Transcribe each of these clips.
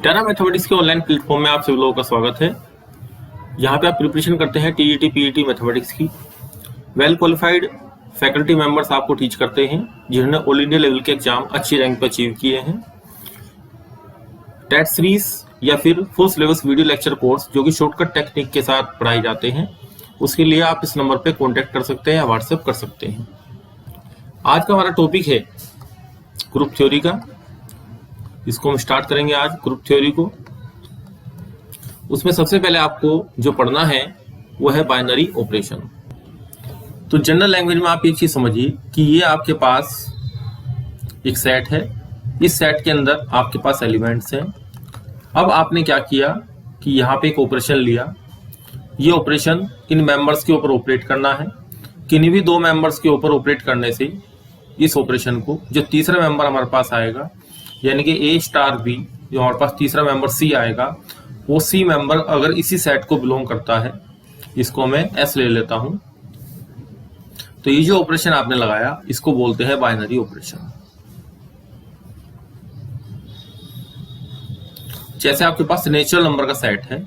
टेरा mathematics के online platform में आप सभी लोगों का स्वागत है। यहाँ पे आप प्रिपरेशन करते हैं टीईटी पीईटी मैथमेटिक्स की। वेल क्वालिफाइड फैकल्टी मेंबर्स आपको टीच करते हैं जिन्होंने ऑल इंडिया लेवल के एग्जाम अच्छी रैंक पर अचीव किए हैं। टेट सीरीज या फिर full syllabus video lecture course जो कि शॉर्टकट टेक्निक के साथ पढ़ाए जाते हैं, उसके लिए आप इस नंबर पे कॉन्टेक्ट कर सकते हैं या व्हाट्सएप कर सकते हैं। आज का हमारा टॉपिक है ग्रुप थ्योरी का। इसको हम स्टार्ट करेंगे आज ग्रुप थ्योरी को। उसमें सबसे पहले आपको जो पढ़ना है वो है बाइनरी ऑपरेशन। तो जनरल लैंग्वेज में आप एक चीज समझिए कि ये आपके पास एक सेट है, इस सेट के अंदर आपके पास एलिमेंट्स हैं। अब आपने क्या किया कि यहाँ पे एक ऑपरेशन लिया। ये ऑपरेशन इन मेंबर्स के ऊपर ऑपरेट करना है। किन्हीं भी दो मेंबर्स के ऊपर ऑपरेट करने से इस ऑपरेशन को जो तीसरा मेंबर हमारे पास आएगा, यानी कि ए स्टार बी, जो हमारे पास तीसरा मेंबर सी आएगा, वो सी मेंबर अगर इसी सेट को बिलोंग करता है, इसको मैं एस ले लेता हूं, तो ये जो ऑपरेशन आपने लगाया इसको बोलते हैं बाइनरी ऑपरेशन। जैसे आपके पास नेचुरल नंबर का सेट है,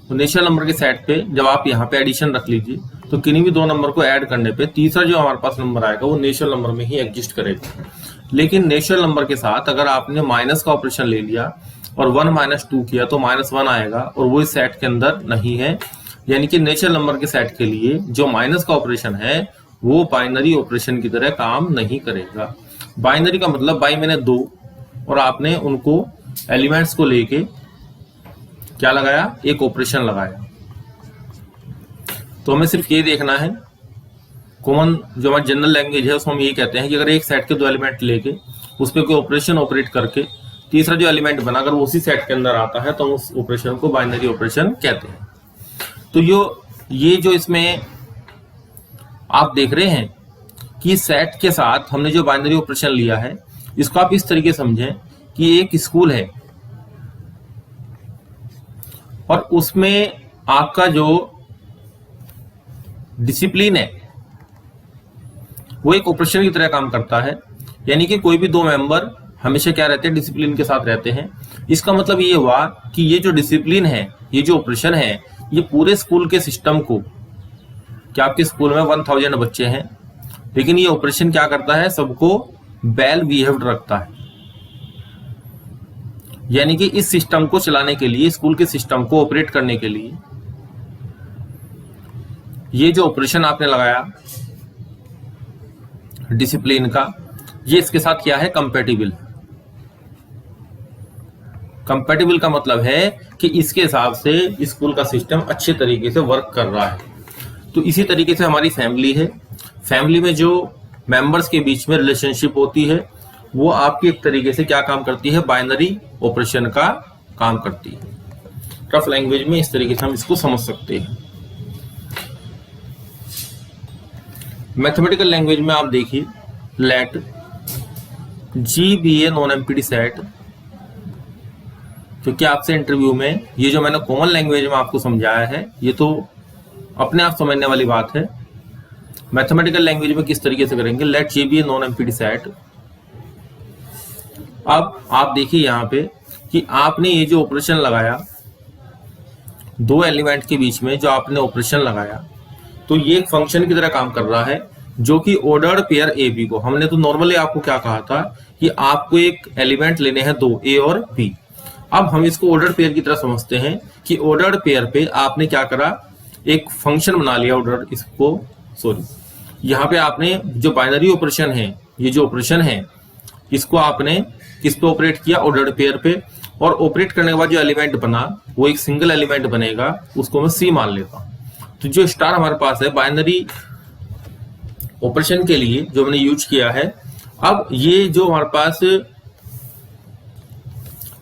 तो नेचुरल नंबर के सेट पे जब आप यहाँ पे एडिशन रख लीजिए तो किन्हीं भी दो नंबर को ऐड करने पे तीसरा जो हमारे पास नंबर आएगा वो नेचुरल नंबर में ही एग्जिस्ट करेगा। लेकिन नेचुरल नंबर के साथ अगर आपने माइनस का ऑपरेशन ले लिया और 1 - 2 किया तो -1 आएगा और वो इस सेट के अंदर नहीं है। यानी कि नेचुरल नंबर के सेट के लिए जो माइनस का ऑपरेशन है वो बाइनरी ऑपरेशन की तरह काम नहीं करेगा। बाइनरी का मतलब बाई मैंने दो, और आपने उनको एलिमेंट्स को लेके क्या लगाया, एक ऑपरेशन लगाया। तो हमें सिर्फ ये देखना है, कॉमन जो हमारी जनरल लैंग्वेज है उसमें हम ये कहते हैं कि अगर एक सेट के दो एलिमेंट लेके उस पर कोई ऑपरेशन ऑपरेट करके तीसरा जो एलिमेंट बना अगर वो उसी सेट के अंदर आता है तो हम उस ऑपरेशन को बाइनरी ऑपरेशन कहते हैं। तो ये जो इसमें आप देख रहे हैं कि सेट के साथ हमने जो बाइनरी ऑपरेशन लिया है, इसको आप इस तरीके समझें कि एक स्कूल है और उसमें आपका जो डिसिप्लिन है वो एक ऑपरेशन की तरह काम करता है। यानी कि कोई भी दो मेंबर हमेशा क्या रहते हैं, डिसिप्लिन के साथ रहते हैं। इसका मतलब ये हुआ कि ये जो डिसिप्लिन है, ये जो ऑपरेशन है, ये पूरे स्कूल के सिस्टम को, क्या आपके स्कूल में 1000 बच्चे हैं, लेकिन ये ऑपरेशन क्या करता है, सबको वेल बिहेव्ड रखता है। यानी कि इस सिस्टम को चलाने के लिए, स्कूल के सिस्टम को ऑपरेट करने के लिए ये जो ऑपरेशन आपने लगाया डिसिप्लिन का, ये इसके साथ क्या है, कंपैटिबल। कंपैटिबल का मतलब है कि इसके हिसाब से स्कूल का सिस्टम अच्छे तरीके से वर्क कर रहा है। तो इसी तरीके से हमारी फैमिली है, फैमिली में जो मेंबर्स के बीच में रिलेशनशिप होती है वो आपकी एक तरीके से क्या काम करती है, बाइनरी ऑपरेशन का काम करती है। टफ लैंग्वेज में इस तरीके से हम इसको समझ सकते हैं। मैथमेटिकल लैंग्वेज में आप देखिए, let G be a non empty set, क्योंकि आपसे इंटरव्यू में ये जो मैंने कॉमन लैंग्वेज में आपको समझाया है ये तो अपने आप समझने वाली बात है। मैथमेटिकल लैंग्वेज में किस तरीके से करेंगे, let G be a non empty set. अब आप देखिए यहाँ पे कि आपने ये जो ऑपरेशन लगाया दो एलिमेंट के बीच में, जो आपने ऑपरेशन लगाया, तो ये एक फंक्शन की तरह काम कर रहा है जो कि ऑर्डर्ड पेयर ए बी को, हमने तो नॉर्मली आपको क्या कहा था कि आपको एक एलिमेंट लेने हैं दो, ए और बी। अब हम इसको ऑर्डर्ड पेयर की तरह समझते हैं कि ऑर्डर्ड पेयर पे आपने क्या करा, एक फंक्शन बना लिया ऑर्डर, इसको यहाँ पे आपने जो बाइनरी ऑपरेशन है, ये जो ऑपरेशन है इसको आपने किस पे ऑपरेट किया, ऑर्डर्ड पेयर पे। और ऑपरेट करने के बाद जो एलिमेंट बना वो एक सिंगल एलिमेंट बनेगा, उसको मैं सी मान लेता हूं। तो जो स्टार हमारे पास है बाइनरी ऑपरेशन के लिए जो हमने यूज किया है, अब ये जो हमारे पास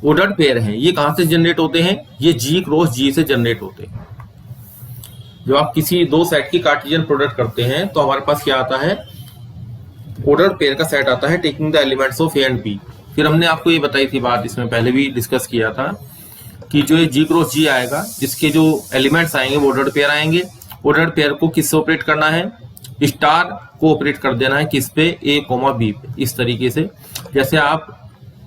ऑर्डर्ड पेयर हैं ये कहां से जनरेट होते हैं, ये जी क्रॉस जी से जनरेट होते हैं। जब आप किसी दो सेट की कार्टेशियन प्रोडक्ट करते हैं तो हमारे पास क्या आता है, ऑर्डर्ड पेयर का सेट आता है taking the elements of a and b. फिर हमने आपको ये बताई थी बात, इसमें पहले भी डिस्कस किया था कि जो ये जी क्रॉस जी आएगा, इसके जो एलिमेंट्स आएंगे वो ऑर्डर्ड पेयर आएंगे। ऑर्डर्ड पेयर को किससे ऑपरेट करना है, स्टार को ऑपरेट कर देना है किस पे, ए कोमा बी पे। इस तरीके से जैसे आप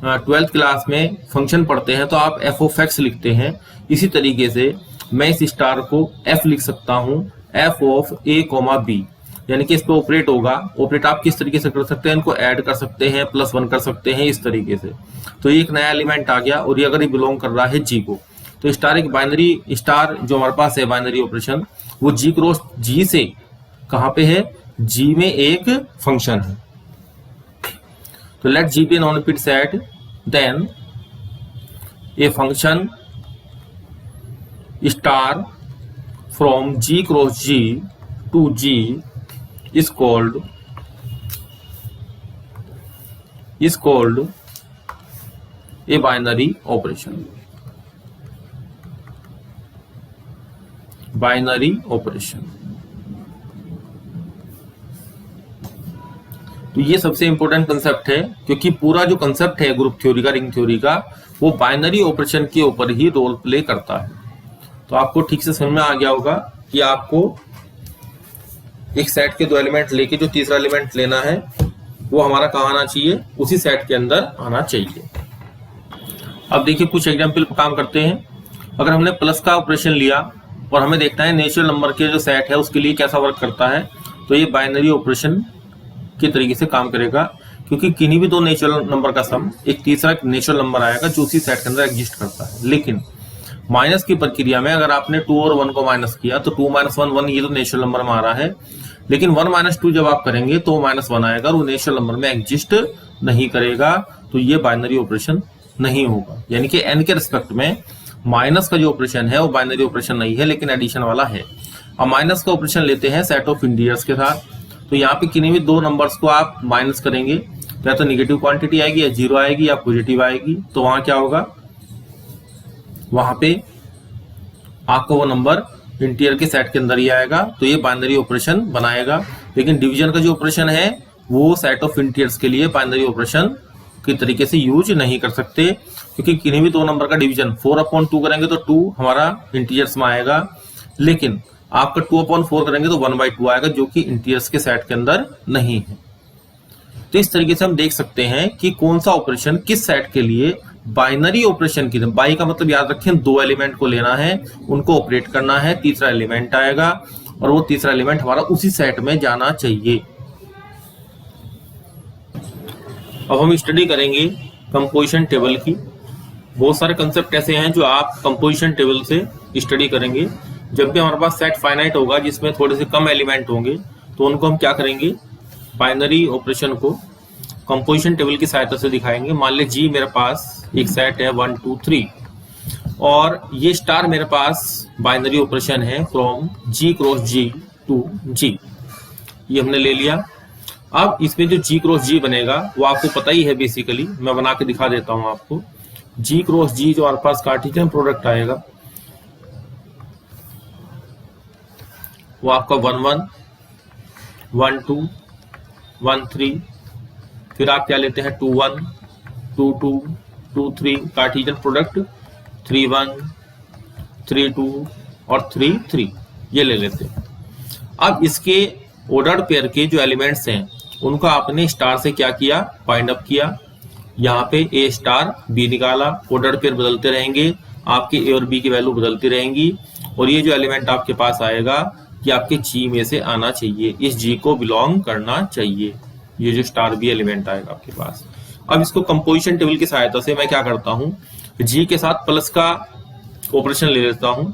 ट्वेल्थ क्लास में फंक्शन पढ़ते हैं तो आप एफ ऑफ एक्स लिखते हैं, इसी तरीके से मैं इस स्टार को एफ लिख सकता हूं, f of a comma b, यानी कि इस पे ऑपरेट होगा। ऑपरेट आप किस तरीके से कर सकते हैं, इनको ऐड कर सकते हैं, +1 कर सकते हैं, इस तरीके से। तो ये एक नया एलिमेंट आ गया, और ये अगर ये बिलोंग कर रहा है जी को, तो स्टार एक बाइनरी, स्टार जो हमारे पास है बाइनरी ऑपरेशन, वो जी क्रॉस जी से कहां पे है, जी में एक फंक्शन है। तो let G be a non repeat set, then a function star from G cross G to G is called a binary operation. Binary operation. तो ये सबसे इंपॉर्टेंट कंसेप्ट है, क्योंकि पूरा जो कंसेप्ट है ग्रुप थ्योरी का, रिंग थ्योरी का, वो बाइनरी ऑपरेशन के ऊपर ही रोल प्ले करता है। तो आपको ठीक से समझ में आ गया होगा कि आपको एक सेट के 2 एलिमेंट लेके जो तीसरा एलिमेंट लेना है वो हमारा कहाँ आना चाहिए, उसी सेट के अंदर आना चाहिए। अब देखिए कुछ एग्जाम्पल पर काम करते हैं। अगर हमने प्लस का ऑपरेशन लिया और हमें देखना है नेचुरल नंबर के जो सेट है उसके लिए कैसा वर्क करता है, तो ये बाइनरी ऑपरेशन के तरीके से काम करेगा, क्योंकि किन्हीं भी 2 नेचुरल नंबर का सम एक तीसरा नेचुरल नंबर आएगा जो उसी सेट के अंदर एग्जिस्ट करता है। लेकिन माइनस की प्रक्रिया में अगर आपने 2 और 1 को माइनस किया तो 2 - 1 1, ये तो नेचुरल नंबर में आ रहा है, लेकिन 1 - 2 जब आप करेंगे तो -1 आएगा और वो नेचुरल नंबर में एग्जिस्ट नहीं करेगा, तो ये बाइनरी ऑपरेशन नहीं होगा। यानी कि n के रिस्पेक्ट में माइनस का जो ऑपरेशन है वो बाइनरी ऑपरेशन नहीं है, लेकिन एडिशन वाला है। अब माइनस का ऑपरेशन लेते हैं सेट ऑफ इंटीजर्स के साथ, तो यहाँ पे किन्हीं भी 2 नंबर्स को आप माइनस करेंगे तो या तो निगेटिव क्वांटिटी आएगी, या 0 आएगी, या पॉजिटिव आएगी। तो वहां क्या होगा, वहां पे आपको वो नंबर इंटीजर के सेट के अंदर ही आएगा, तो ये बाइनरी ऑपरेशन बनाएगा। लेकिन डिवीजन का जो ऑपरेशन है वो सेट ऑफ इंटीजर्स के लिए बाइनरी ऑपरेशन के तरीके से यूज नहीं कर सकते, क्योंकि किन्हीं भी 2 नंबर का डिवीजन 4/2 करेंगे तो 2 हमारा इंटीजर्स में आएगा, लेकिन आपका 2/4 करेंगे तो 1/2 आएगा, जो कि इंटीजर्स के सेट के अंदर नहीं है। तो इस तरीके से हम देख सकते हैं कि कौन सा ऑपरेशन किस सेट के लिए बाइनरी ऑपरेशन की, बाई का मतलब याद रखें 2 एलिमेंट को लेना है, उनको ऑपरेट करना है, तीसरा एलिमेंट आएगा और वो तीसरा एलिमेंट हमारा उसी सेट में जाना चाहिए। अब हम स्टडी करेंगे कंपोजिशन टेबल की। बहुत सारे कंसेप्ट ऐसे हैं जो आप कंपोजिशन टेबल से स्टडी करेंगे। जब भी हमारे पास सेट फाइनाइट होगा जिसमें थोड़े से कम एलिमेंट होंगे, तो उनको हम क्या करेंगे, बाइनरी ऑपरेशन को कंपोजिशन टेबल की सहायता से दिखाएंगे। मान लीजिए जी मेरे पास एक सेट है 1 2 3, और ये स्टार मेरे पास बाइनरी ऑपरेशन है from G cross G to G, ये हमने ले लिया। अब इसमें जो जी क्रॉस जी बनेगा वो आपको पता ही है, बेसिकली मैं बना के दिखा देता हूं आपको। जी क्रॉस जी जो हमारे पास कार्टेशियन प्रोडक्ट आएगा वो आपका 1 1 1 2 1 3, फिर आप क्या लेते हैं 2 1 2 2 2 3, कार्टेशियन प्रोडक्ट 3 1 3 2 और 3 3, ये ले लेते हैं। अब इसके ऑर्डर्ड पेयर के जो एलिमेंट्स हैं उनको आपने स्टार से क्या किया, फाइंड अप किया। यहाँ पे ए स्टार बी निकाला, ऑर्डर्ड पेयर बदलते रहेंगे, आपके ए और बी की वैल्यू बदलती रहेंगी, और ये जो एलिमेंट आपके पास आएगा ये आपके जी में से आना चाहिए, इस जी को बिलोंग करना चाहिए, ये जो स्टार बी एलिमेंट आएगा आपके पास। अब इसको कंपोजिशन टेबल की सहायता से मैं क्या करता हूँ, जी के साथ प्लस का ऑपरेशन ले लेता हूँ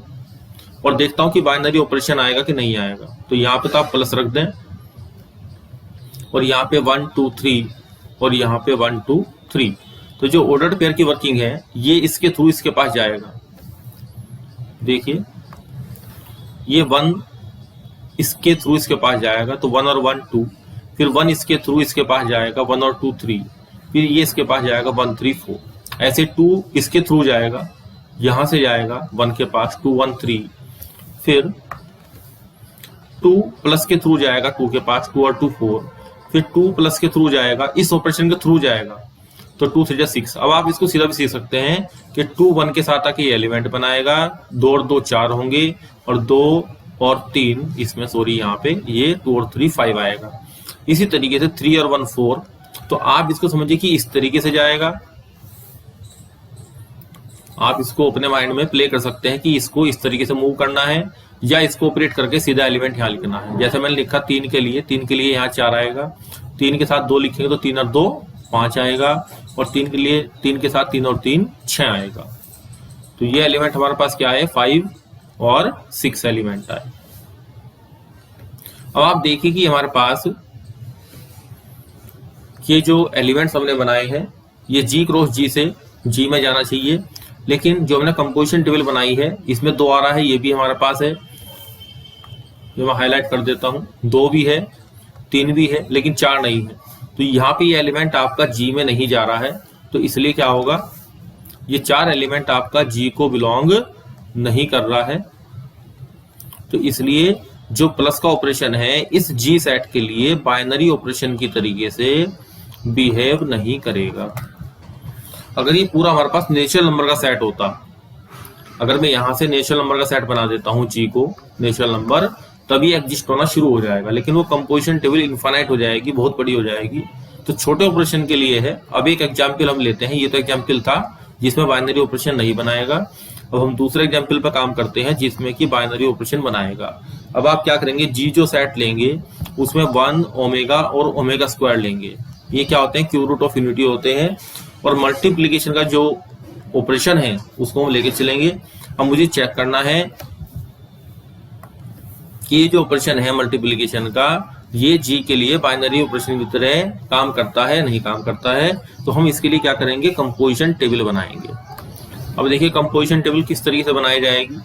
और देखता हूँ कि बाइनरी ऑपरेशन आएगा कि नहीं आएगा। तो यहाँ पे तो आप प्लस रख दें, और यहाँ पे 1 2 3 और यहाँ पे 1 2 3। तो जो ऑर्डर्ड पेयर की वर्किंग है ये इसके थ्रू इसके पास जाएगा। देखिए ये 1 इसके थ्रू इसके पास जाएगा, तो 1 और 1 2, फिर 1 इसके थ्रू इसके पास जाएगा 1 और 2 3, फिर ये इसके पास जाएगा 1 3 4, ऐसे 2 इसके थ्रू जाएगा, यहां से जाएगा 1 के पास 2 1 3, फिर 2 प्लस के थ्रू जाएगा 2 के पास 2 और 2 4, फिर 2 प्लस के थ्रू जाएगा, इस ऑपरेशन के थ्रू जाएगा, तो 2 3 6। अब आप इसको सीधा भी सीख सकते हैं कि 2 1 के साथ आके ये एलिमेंट बनाएगा, 2 और 2 4 होंगे, और 2 और 3 इसमें सॉरी यहाँ पे ये 2 और 3 5 आएगा। इसी तरीके से 3 और 1 4। तो आप इसको समझिए कि इस तरीके से जाएगा, आप इसको अपने माइंड में प्ले कर सकते हैं कि इसको इस तरीके से मूव करना है या इसको ऑपरेट करके सीधा एलिमेंट यहाँ लिखना है। जैसे मैंने लिखा 3 के लिए यहाँ 4 आएगा, 3 के साथ 2 लिखेंगे तो 3 और 2 5 आएगा, और 3 के लिए 3 के साथ 3 और 3 6 आएगा। तो ये एलिमेंट हमारे पास क्या है, 5 और 6 एलिमेंट आए। अब आप देखिए कि हमारे पास ये जो एलिमेंट्स हमने बनाए हैं ये G क्रॉस G से G में जाना चाहिए, लेकिन जो हमने कंपोजिशन टेबल बनाई है इसमें 2 आ रहा है, ये भी हमारे पास है, ये मैं हाईलाइट कर देता हूं, 2 भी है, 3 भी है, लेकिन 4 नहीं है। तो यहाँ पे ये एलिमेंट आपका G में नहीं जा रहा है, तो इसलिए क्या होगा, ये 4 एलिमेंट आपका G को बिलोंग नहीं कर रहा है। तो इसलिए जो प्लस का ऑपरेशन है इस G सेट के लिए बाइनरी ऑपरेशन की तरीके से बिहेव नहीं करेगा। अगर ये पूरा हमारे पास नेचुरल नंबर का सेट होता, अगर मैं यहां से नेचुरल नंबर का सेट बना देता हूं G को नेचुरल नंबर, तभी एग्जिस्ट होना शुरू हो जाएगा, लेकिन वो कंपोजिशन टेबल इनफाइनाइट हो जाएगी, बहुत बड़ी हो जाएगी। तो छोटे ऑपरेशन के लिए है। अब एक एग्जाम्पल हम लेते हैं, ये तो एग्जाम्पल था जिसमें बाइनरी ऑपरेशन नहीं बनाएगा। अब हम दूसरे एग्जाम्पल पर काम करते हैं जिसमें कि बाइनरी ऑपरेशन बनाएगा। अब आप क्या करेंगे, G जो सेट लेंगे उसमें 1 ओमेगा और ओमेगा स्क्वायर लेंगे, ये क्या होते हैं, क्यूब रूट ऑफ यूनिटी होते हैं, और मल्टीप्लीकेशन का जो ऑपरेशन है उसको हम लेके चलेंगे। अब मुझे चेक करना है कि ये जो ऑपरेशन है मल्टीप्लीकेशन का, ये G के लिए बाइनरी ऑपरेशन की तरह काम करता है नहीं काम करता है। तो हम इसके लिए क्या करेंगे, कंपोजिशन टेबल बनाएंगे। अब देखिए कंपोजिशन टेबल किस तरीके से बनाई जाएगी।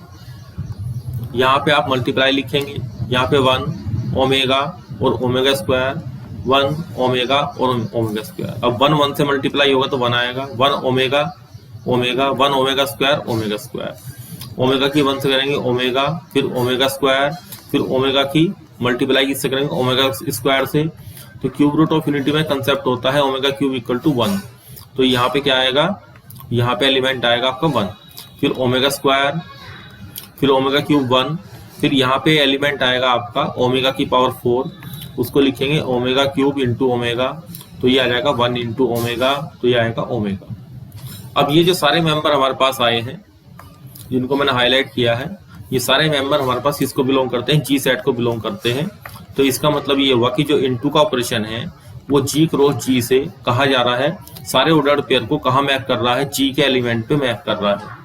यहाँ पे आप मल्टीप्लाई लिखेंगे, यहाँ पे 1 ओमेगा और ओमेगा स्क्वायर, 1 ओमेगा और ओमेगा स्क्वायर। अब 1 1 से मल्टीप्लाई होगा तो 1 आएगा, 1 omega omega, 1 omega square omega square. Omega की 1 से करेंगे ओमेगा, फिर ओमेगा स्क्वायर, फिर ओमेगा की मल्टीप्लाई किससे करेंगे, ओमेगा स्क्वायर से। तो क्यूब रूट ऑफ यूनिटी में कंसेप्ट होता है ओमेगा क्यूब इक्वल टू 1। तो यहाँ पे क्या आएगा, यहाँ पे एलिमेंट आएगा आपका 1, फिर ओमेगा स्क्वायर, फिर ओमेगा क्यूब 1, फिर यहाँ पे एलिमेंट आएगा आपका ओमेगा की पावर 4, उसको लिखेंगे ओमेगा क्यूब इंटू ओमेगा, तो ये आ जाएगा 1 इंटू ओमेगा, तो ये आएगा ओमेगा। अब ये जो सारे मेंबर हमारे पास आए हैं जिनको मैंने हाईलाइट किया है, ये सारे मेंबर हमारे पास किसको बिलोंग करते हैं, G सेट को बिलोंग करते हैं। तो इसका मतलब ये हुआ कि जो इनटू का ऑपरेशन है वो G क्रॉस G से कहा जा रहा है, सारे ऑर्डर्ड पेयर को कहाँ मैप कर रहा है, G के एलिमेंट पे मैप कर रहा है।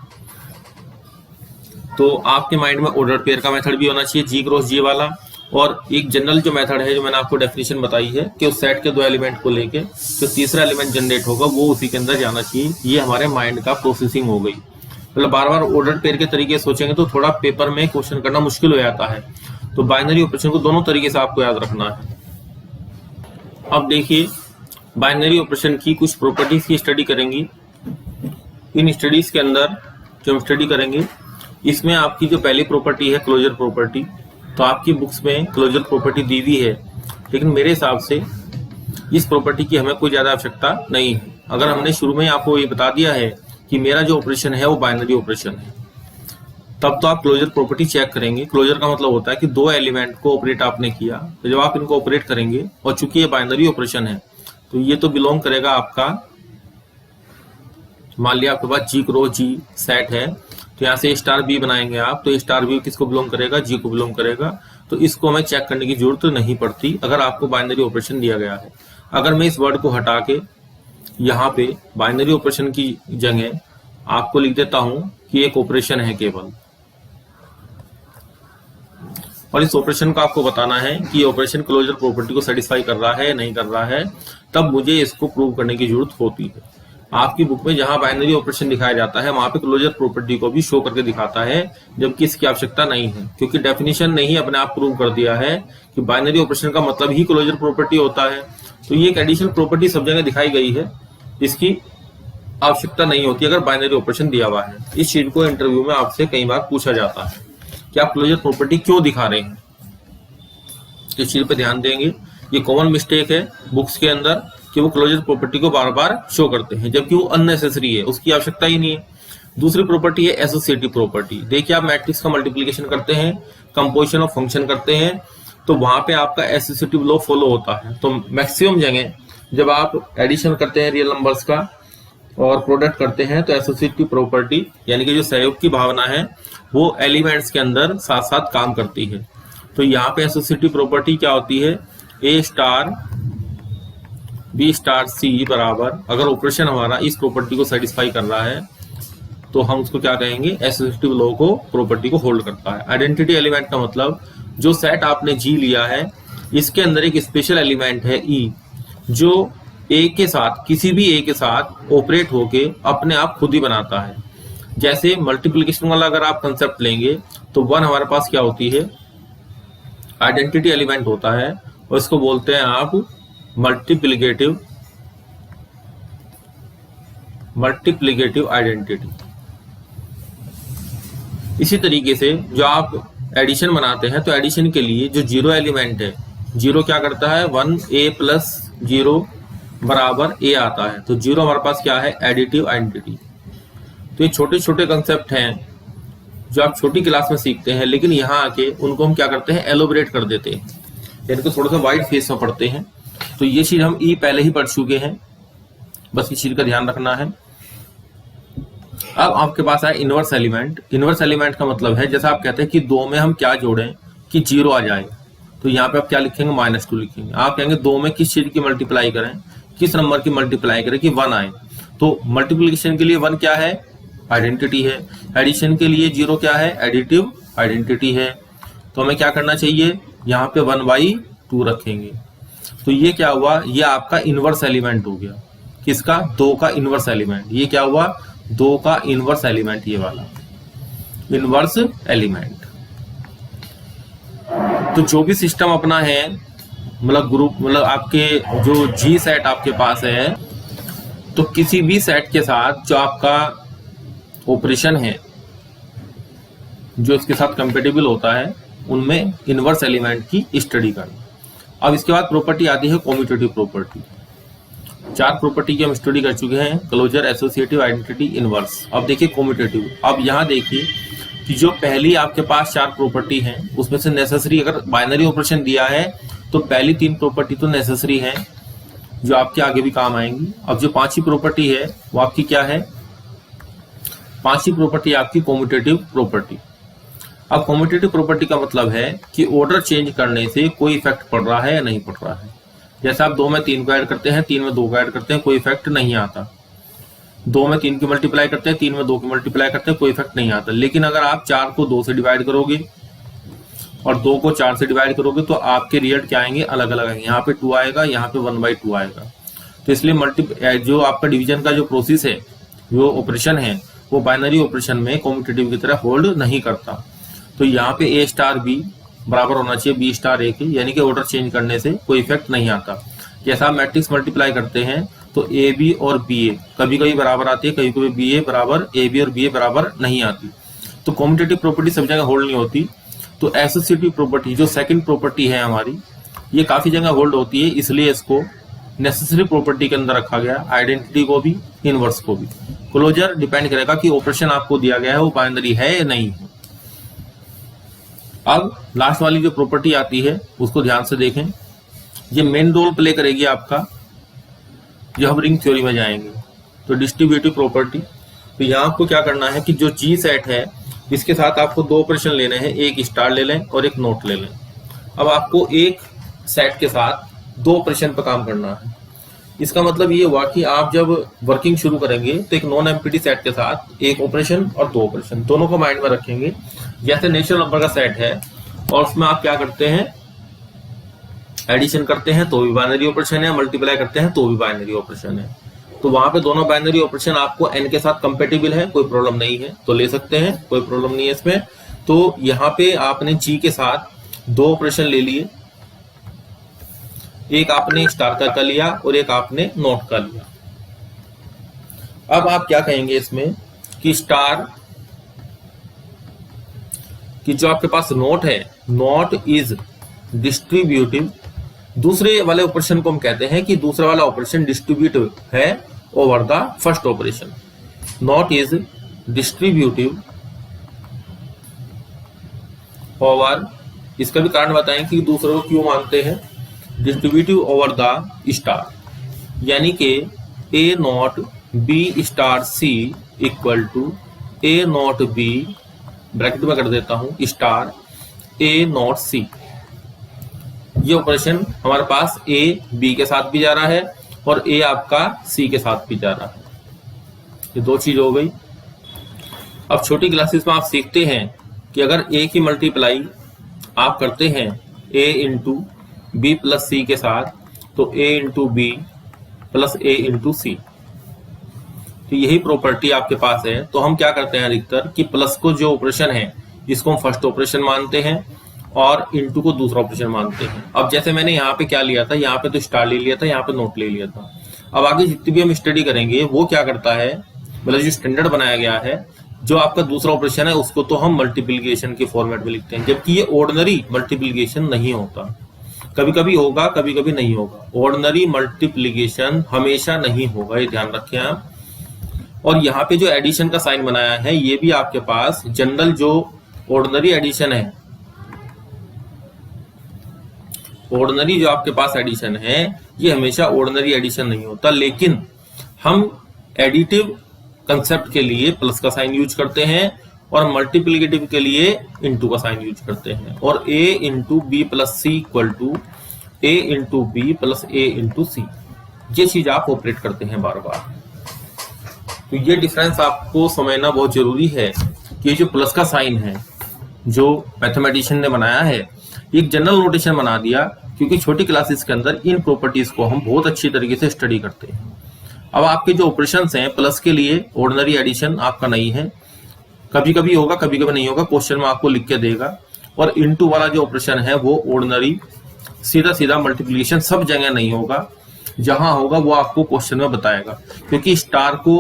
तो आपके माइंड में ऑर्डर्ड पेयर का मेथड भी होना चाहिए G क्रॉस G वाला, और एक जनरल जो मेथड है जो मैंने आपको डेफिनेशन बताई है कि उस सेट के 2 एलिमेंट को लेके जो तीसरा एलिमेंट जनरेट होगा वो उसी के अंदर जाना चाहिए। ये हमारे माइंड का प्रोसेसिंग हो गई। मतलब बार बार ऑर्डर पेयर के तरीके सोचेंगे तो थोड़ा पेपर में क्वेश्चन करना मुश्किल हो जाता है। तो बाइनरी ऑपरेशन को दोनों तरीके से आपको याद रखना है। अब देखिए बाइनरी ऑपरेशन की कुछ प्रॉपर्टीज की स्टडी करेंगी। इन स्टडीज के अंदर जो हम स्टडी करेंगे इसमें आपकी जो पहली प्रॉपर्टी है क्लोजर प्रॉपर्टी, तो आपकी बुक्स में क्लोजर प्रॉपर्टी दी हुई है, लेकिन मेरे हिसाब से इस प्रॉपर्टी की हमें कोई ज्यादा आवश्यकता नहीं है। अगर हमने शुरू में आपको ये बता दिया है कि मेरा जो ऑपरेशन है वो बाइनरी ऑपरेशन है, तब तो आप क्लोजर प्रॉपर्टी चेक करेंगे। क्लोजर का मतलब होता है कि 2 एलिमेंट को ऑपरेट आपने किया, तो जब आप इनको ऑपरेट करेंगे और चूंकि ये बाइनरी ऑपरेशन है तो ये तो बिलोंग करेगा आपका, मान लिया आपके पास G क्रॉस G सेट है, तो यहाँ से स्टार बी बनाएंगे आप, तो स्टार बी किसको बिलोंग करेगा, G को बिलोंग करेगा। तो इसको हमें चेक करने की जरूरत नहीं पड़ती अगर आपको बाइनरी ऑपरेशन दिया गया है। अगर मैं इस वर्ड को हटा के यहाँ पे बाइनरी ऑपरेशन की जगह आपको लिख देता हूं कि एक ऑपरेशन है केवल, और इस ऑपरेशन को आपको बताना है कि ऑपरेशन क्लोजर प्रॉपर्टी को सेटिस्फाई कर रहा है नहीं कर रहा है, तब मुझे इसको प्रूव करने की जरूरत होती है। आपकी बुक में जहां बाइनरी ऑपरेशन दिखाया जाता है वहां पे क्लोजर प्रॉपर्टी को भी शो करके दिखाता है, जबकि इसकी आवश्यकता नहीं है, क्योंकि डेफिनेशन ने ही अपने आप प्रूव कर दिया है कि बाइनरी ऑपरेशन का मतलब ही क्लोजर प्रॉपर्टी होता है। तो ये एक एडिशनल प्रॉपर्टी सब जगह दिखाई गई है, इसकी आवश्यकता नहीं होती अगर बाइनरी ऑपरेशन दिया हुआ है। इस चीज को इंटरव्यू में आपसे कई बार पूछा जाता है कि आप क्लोजर प्रॉपर्टी क्यों दिखा रहे हैं, इस चीज पे ध्यान देंगे। ये कॉमन मिस्टेक है बुक्स के अंदर कि वो क्लोजर प्रॉपर्टी को बार बार शो करते हैं, जबकि वो अननेसेसरी है, उसकी आवश्यकता ही नहीं है। दूसरी प्रॉपर्टी है एसोसिएटिव प्रॉपर्टी। देखिए आप मैट्रिक्स का मल्टीप्लिकेशन करते हैं, कंपोजिशन ऑफ फंक्शन करते हैं, तो वहां पे आपका एसोसिएटिव लॉ फॉलो होता है। तो मैक्सिमम जगह जब आप एडिशन करते हैं रियल नंबर्स का, और प्रोडक्ट करते हैं तो एसोसिएटिव प्रॉपर्टी यानी कि जो सहयोग की भावना है वो एलिमेंट्स के अंदर साथ साथ काम करती है। तो यहाँ पे एसोसिएटिव प्रॉपर्टी क्या होती है, ए स्टार बी स्टार सी बराबर, अगर ऑपरेशन हमारा इस प्रॉपर्टी को सेटिस्फाई कर रहा है तो हम उसको क्या कहेंगे, एसोसिएटिव लॉ को प्रॉपर्टी को होल्ड करता है। आइडेंटिटी एलिमेंट का मतलब जो सेट आपने जी लिया है इसके अंदर एक स्पेशल एलिमेंट है ई, जो ए के साथ किसी भी ए के साथ ऑपरेट होके अपने आप खुद ही बनाता है। जैसे मल्टीप्लिकेशन वाला अगर आप कंसेप्ट लेंगे तो 1 हमारे पास क्या होती है, आइडेंटिटी एलिमेंट होता है और इसको बोलते हैं आप मल्टीप्लिकेटिव आइडेंटिटी। इसी तरीके से जो आप एडिशन बनाते हैं तो एडिशन के लिए जो जीरो एलिमेंट है, जीरो क्या करता है, 1a + 0 बराबर a आता है। तो जीरो हमारे पास क्या है, एडिटिव आइडेंटिटी। तो ये छोटे छोटे कंसेप्ट हैं जो आप छोटी क्लास में सीखते हैं, लेकिन यहाँ आके उनको हम क्या करते हैं, एलोबरेट कर देते हैं, यानी कि थोड़ा सा वाइड फेस में पढ़ते हैं। तो ये चीज हम ई पहले ही पढ़ चुके हैं, बस इस चीज का ध्यान रखना है। अब आपके पास है इनवर्स एलिमेंट। इनवर्स एलिमेंट का मतलब है जैसा आप कहते हैं कि 2 में हम क्या जोड़ें कि 0 आ जाए, तो यहाँ पे आप क्या लिखेंगे, -2 लिखेंगे। आप कहेंगे 2 में किस चीज की मल्टीप्लाई करें, किस नंबर की मल्टीप्लाई करें कि 1 आए। तो मल्टीप्लिकेशन के लिए 1 क्या है, आइडेंटिटी है। एडिशन के लिए 0 क्या है, एडिटिव आइडेंटिटी है। तो हमें क्या करना चाहिए, यहाँ पे 1/2 रखेंगे। तो ये क्या हुआ, ये आपका इनवर्स एलिमेंट हो गया। किसका, 2 का इनवर्स एलिमेंट। ये क्या हुआ, 2 का इनवर्स एलिमेंट, ये वाला इनवर्स एलिमेंट। तो जो भी सिस्टम अपना है, मतलब ग्रुप, मतलब आपके जो जी सेट आपके पास है, तो किसी भी सेट के साथ जो आपका ऑपरेशन है जो इसके साथ कंपेटिबल होता है, उनमें इनवर्स एलिमेंट की स्टडी करना। अब इसके बाद प्रॉपर्टी आती है कम्यूटेटिव प्रॉपर्टी। 4 प्रॉपर्टी की हम स्टडी कर चुके हैं, क्लोजर, एसोसिएटिव, आइडेंटिटी, इनवर्स। अब देखिए कम्यूटेटिव। अब यहाँ देखिए कि जो पहली आपके पास 4 प्रॉपर्टी हैं उसमें से नेसेसरी, अगर बाइनरी ऑपरेशन दिया है तो पहली 3 प्रॉपर्टी तो नेसेसरी है जो आपके आगे भी काम आएंगी। अब जो 5वीं प्रॉपर्टी है वो आपकी क्या है, 5वीं प्रॉपर्टी आपकी कम्यूटेटिव प्रॉपर्टी। अब कम्यूटेटिव प्रॉपर्टी का मतलब है कि ऑर्डर चेंज करने से कोई इफेक्ट पड़ रहा है या नहीं पड़ रहा है। जैसे आप 2 में 3 को ऐड करते हैं, 3 में 2 को ऐड करते हैं, कोई इफेक्ट नहीं आता। 2 में 3 की मल्टीप्लाई करते हैं, 3 में 2 की मल्टीप्लाई करते हैं, कोई इफेक्ट नहीं आता। लेकिन अगर आप 4 को 2 से डिवाइड करोगे और 2 को 4 से डिवाइड करोगे तो आपके रिजल्ट क्या आएंगे, अलग अलग आएंगे। यहाँ पे 2 आएगा, यहाँ पे 1/2 आएगा। तो इसलिए जो आपका डिवीजन का जो प्रोसेस है, जो ऑपरेशन है, वो बाइनरी ऑपरेशन में कम्यूटेटिव की तरह होल्ड नहीं करता। तो यहाँ पे A स्टार B बराबर होना चाहिए B स्टार A के, यानी कि ऑर्डर चेंज करने से कोई इफेक्ट नहीं आता। जैसा आप मैट्रिक्स मल्टीप्लाई करते हैं तो AB और BA कभी कभी बराबर आती है, कभी कभी BA बराबर AB और BA बराबर नहीं आती। तो कम्यूटेटिव प्रॉपर्टी सब जगह होल्ड नहीं होती। तो एसोसिएटिव प्रॉपर्टी जो सेकंड प्रॉपर्टी है हमारी, ये काफी जगह होल्ड होती है, इसलिए इसको नेसेसरी प्रॉपर्टी के अंदर रखा गया, आइडेंटिटी को भी, इनवर्स को भी। क्लोजर डिपेंड करेगा कि ऑपरेशन आपको दिया गया है वो बाइनरी है या नहीं है। अब लास्ट वाली जो प्रॉपर्टी आती है उसको ध्यान से देखें, ये मेन रोल प्ले करेगी आपका जो हम रिंग थ्योरी में जाएंगे। तो डिस्ट्रीब्यूटिव प्रॉपर्टी, तो यहाँ आपको क्या करना है कि जो जी सेट है इसके साथ आपको 2 ऑपरेशन लेने हैं, एक स्टार ले लें और एक नोट ले लें। अब आपको एक सेट के साथ 2 ऑपरेशन पर काम करना है। इसका मतलब ये हुआ कि आप जब वर्किंग शुरू करेंगे तो एक नॉन एम्प्टी सेट के साथ 1 ऑपरेशन और 2 ऑपरेशन दोनों को माइंड में रखेंगे। जैसे नेचुरल नंबर का सेट है और उसमें आप क्या करते हैं, एडिशन करते हैं तो भी बाइनरी ऑपरेशन है, मल्टीप्लाई करते हैं तो भी बाइनरी ऑपरेशन है। तो वहां पे दोनों बाइनरी ऑपरेशन आपको n के साथ कंपेटिबल है, कोई प्रॉब्लम नहीं है, तो ले सकते हैं, कोई प्रॉब्लम नहीं है इसमें। तो यहाँ पे आपने g के साथ 2 ऑपरेशन ले लिए, एक आपने स्टार का कर लिया और एक आपने नोट का लिया। अब आप क्या कहेंगे इसमें कि स्टार कि जो आपके पास नोट है, नोट इज डिस्ट्रीब्यूटिव। दूसरे वाले ऑपरेशन को हम कहते हैं कि दूसरा वाला ऑपरेशन डिस्ट्रीब्यूटिव है over the first operation. Note is distributive over, इसका भी कारण बताएं कि दूसरे को क्यों मानते हैं, डिस्ट्रीब्यूटिव ओवर द स्टार, यानी कि A not B star C equal to A not B, bracket में कर देता हूं, स्टार ए नॉट सी। ये ऑपरेशन हमारे पास ए बी के साथ भी जा रहा है और ए आपका सी के साथ भी जा रहा है। ये दो चीज हो गई। अब छोटी क्लासेस में आप सीखते हैं कि अगर ए की मल्टीप्लाई आप करते हैं ए इंटू बी प्लस सी के साथ, तो ए इंटू बी प्लस ए इंटू सी। तो यही प्रॉपर्टी आपके पास है। तो हम क्या करते हैं अधिकतर कि प्लस को जो ऑपरेशन है इसको हम फर्स्ट ऑपरेशन मानते हैं और इंटू को दूसरा ऑपरेशन मानते हैं। अब जैसे मैंने यहाँ पे क्या लिया था, यहाँ पे तो स्टार ले लिया था, यहाँ पे नोट ले लिया था। अब आगे जितनी भी हम स्टडी करेंगे वो क्या करता है, मतलब जो स्टैंडर्ड बनाया गया है, जो आपका दूसरा ऑपरेशन है उसको तो हम मल्टीप्लिकेशन के फॉर्मेट में लिखते हैं, जबकि ये ऑर्डिनरी मल्टीप्लिकेशन नहीं होता। कभी कभी होगा, कभी कभी नहीं होगा। ऑर्डिनरी मल्टीप्लिकेशन हमेशा नहीं होगा, ये ध्यान रखें आप। और यहाँ पे जो एडिशन का साइन बनाया है ये भी आपके पास जनरल जो ऑर्डिनरी एडिशन है, ऑर्डिनरी जो आपके पास एडिशन है ये हमेशा ऑर्डिनरी एडिशन नहीं होता, लेकिन हम एडिटिव कंसेप्ट के लिए प्लस का साइन यूज करते हैं और मल्टीप्लिकेटिव के लिए इनटू का साइन यूज करते हैं। और a into B plus C equal to a into B plus a into C, ये चीज आप ऑपरेट करते हैं बार बार। तो ये डिफरेंस आपको समझना बहुत जरूरी है कि जो प्लस का साइन है जो मैथमेटिशियन ने बनाया है, एक जनरल नोटेशन बना दिया, क्योंकि छोटी क्लासेस के अंदर इन प्रॉपर्टीज को हम बहुत अच्छी तरीके से स्टडी करते हैं। अब आपके जो ऑपरेशंस हैं प्लस के लिए ऑर्डिनरी एडिशन आपका नहीं है, कभी कभी होगा कभी कभी नहीं होगा, क्वेश्चन में आपको लिख के देगा। और इनटू वाला जो ऑपरेशन है वो ऑर्डिनरी सीधा सीधा मल्टीप्लिकेशन सब जगह नहीं होगा, जहां होगा वो आपको क्वेश्चन में बताएगा। क्योंकि स्टार को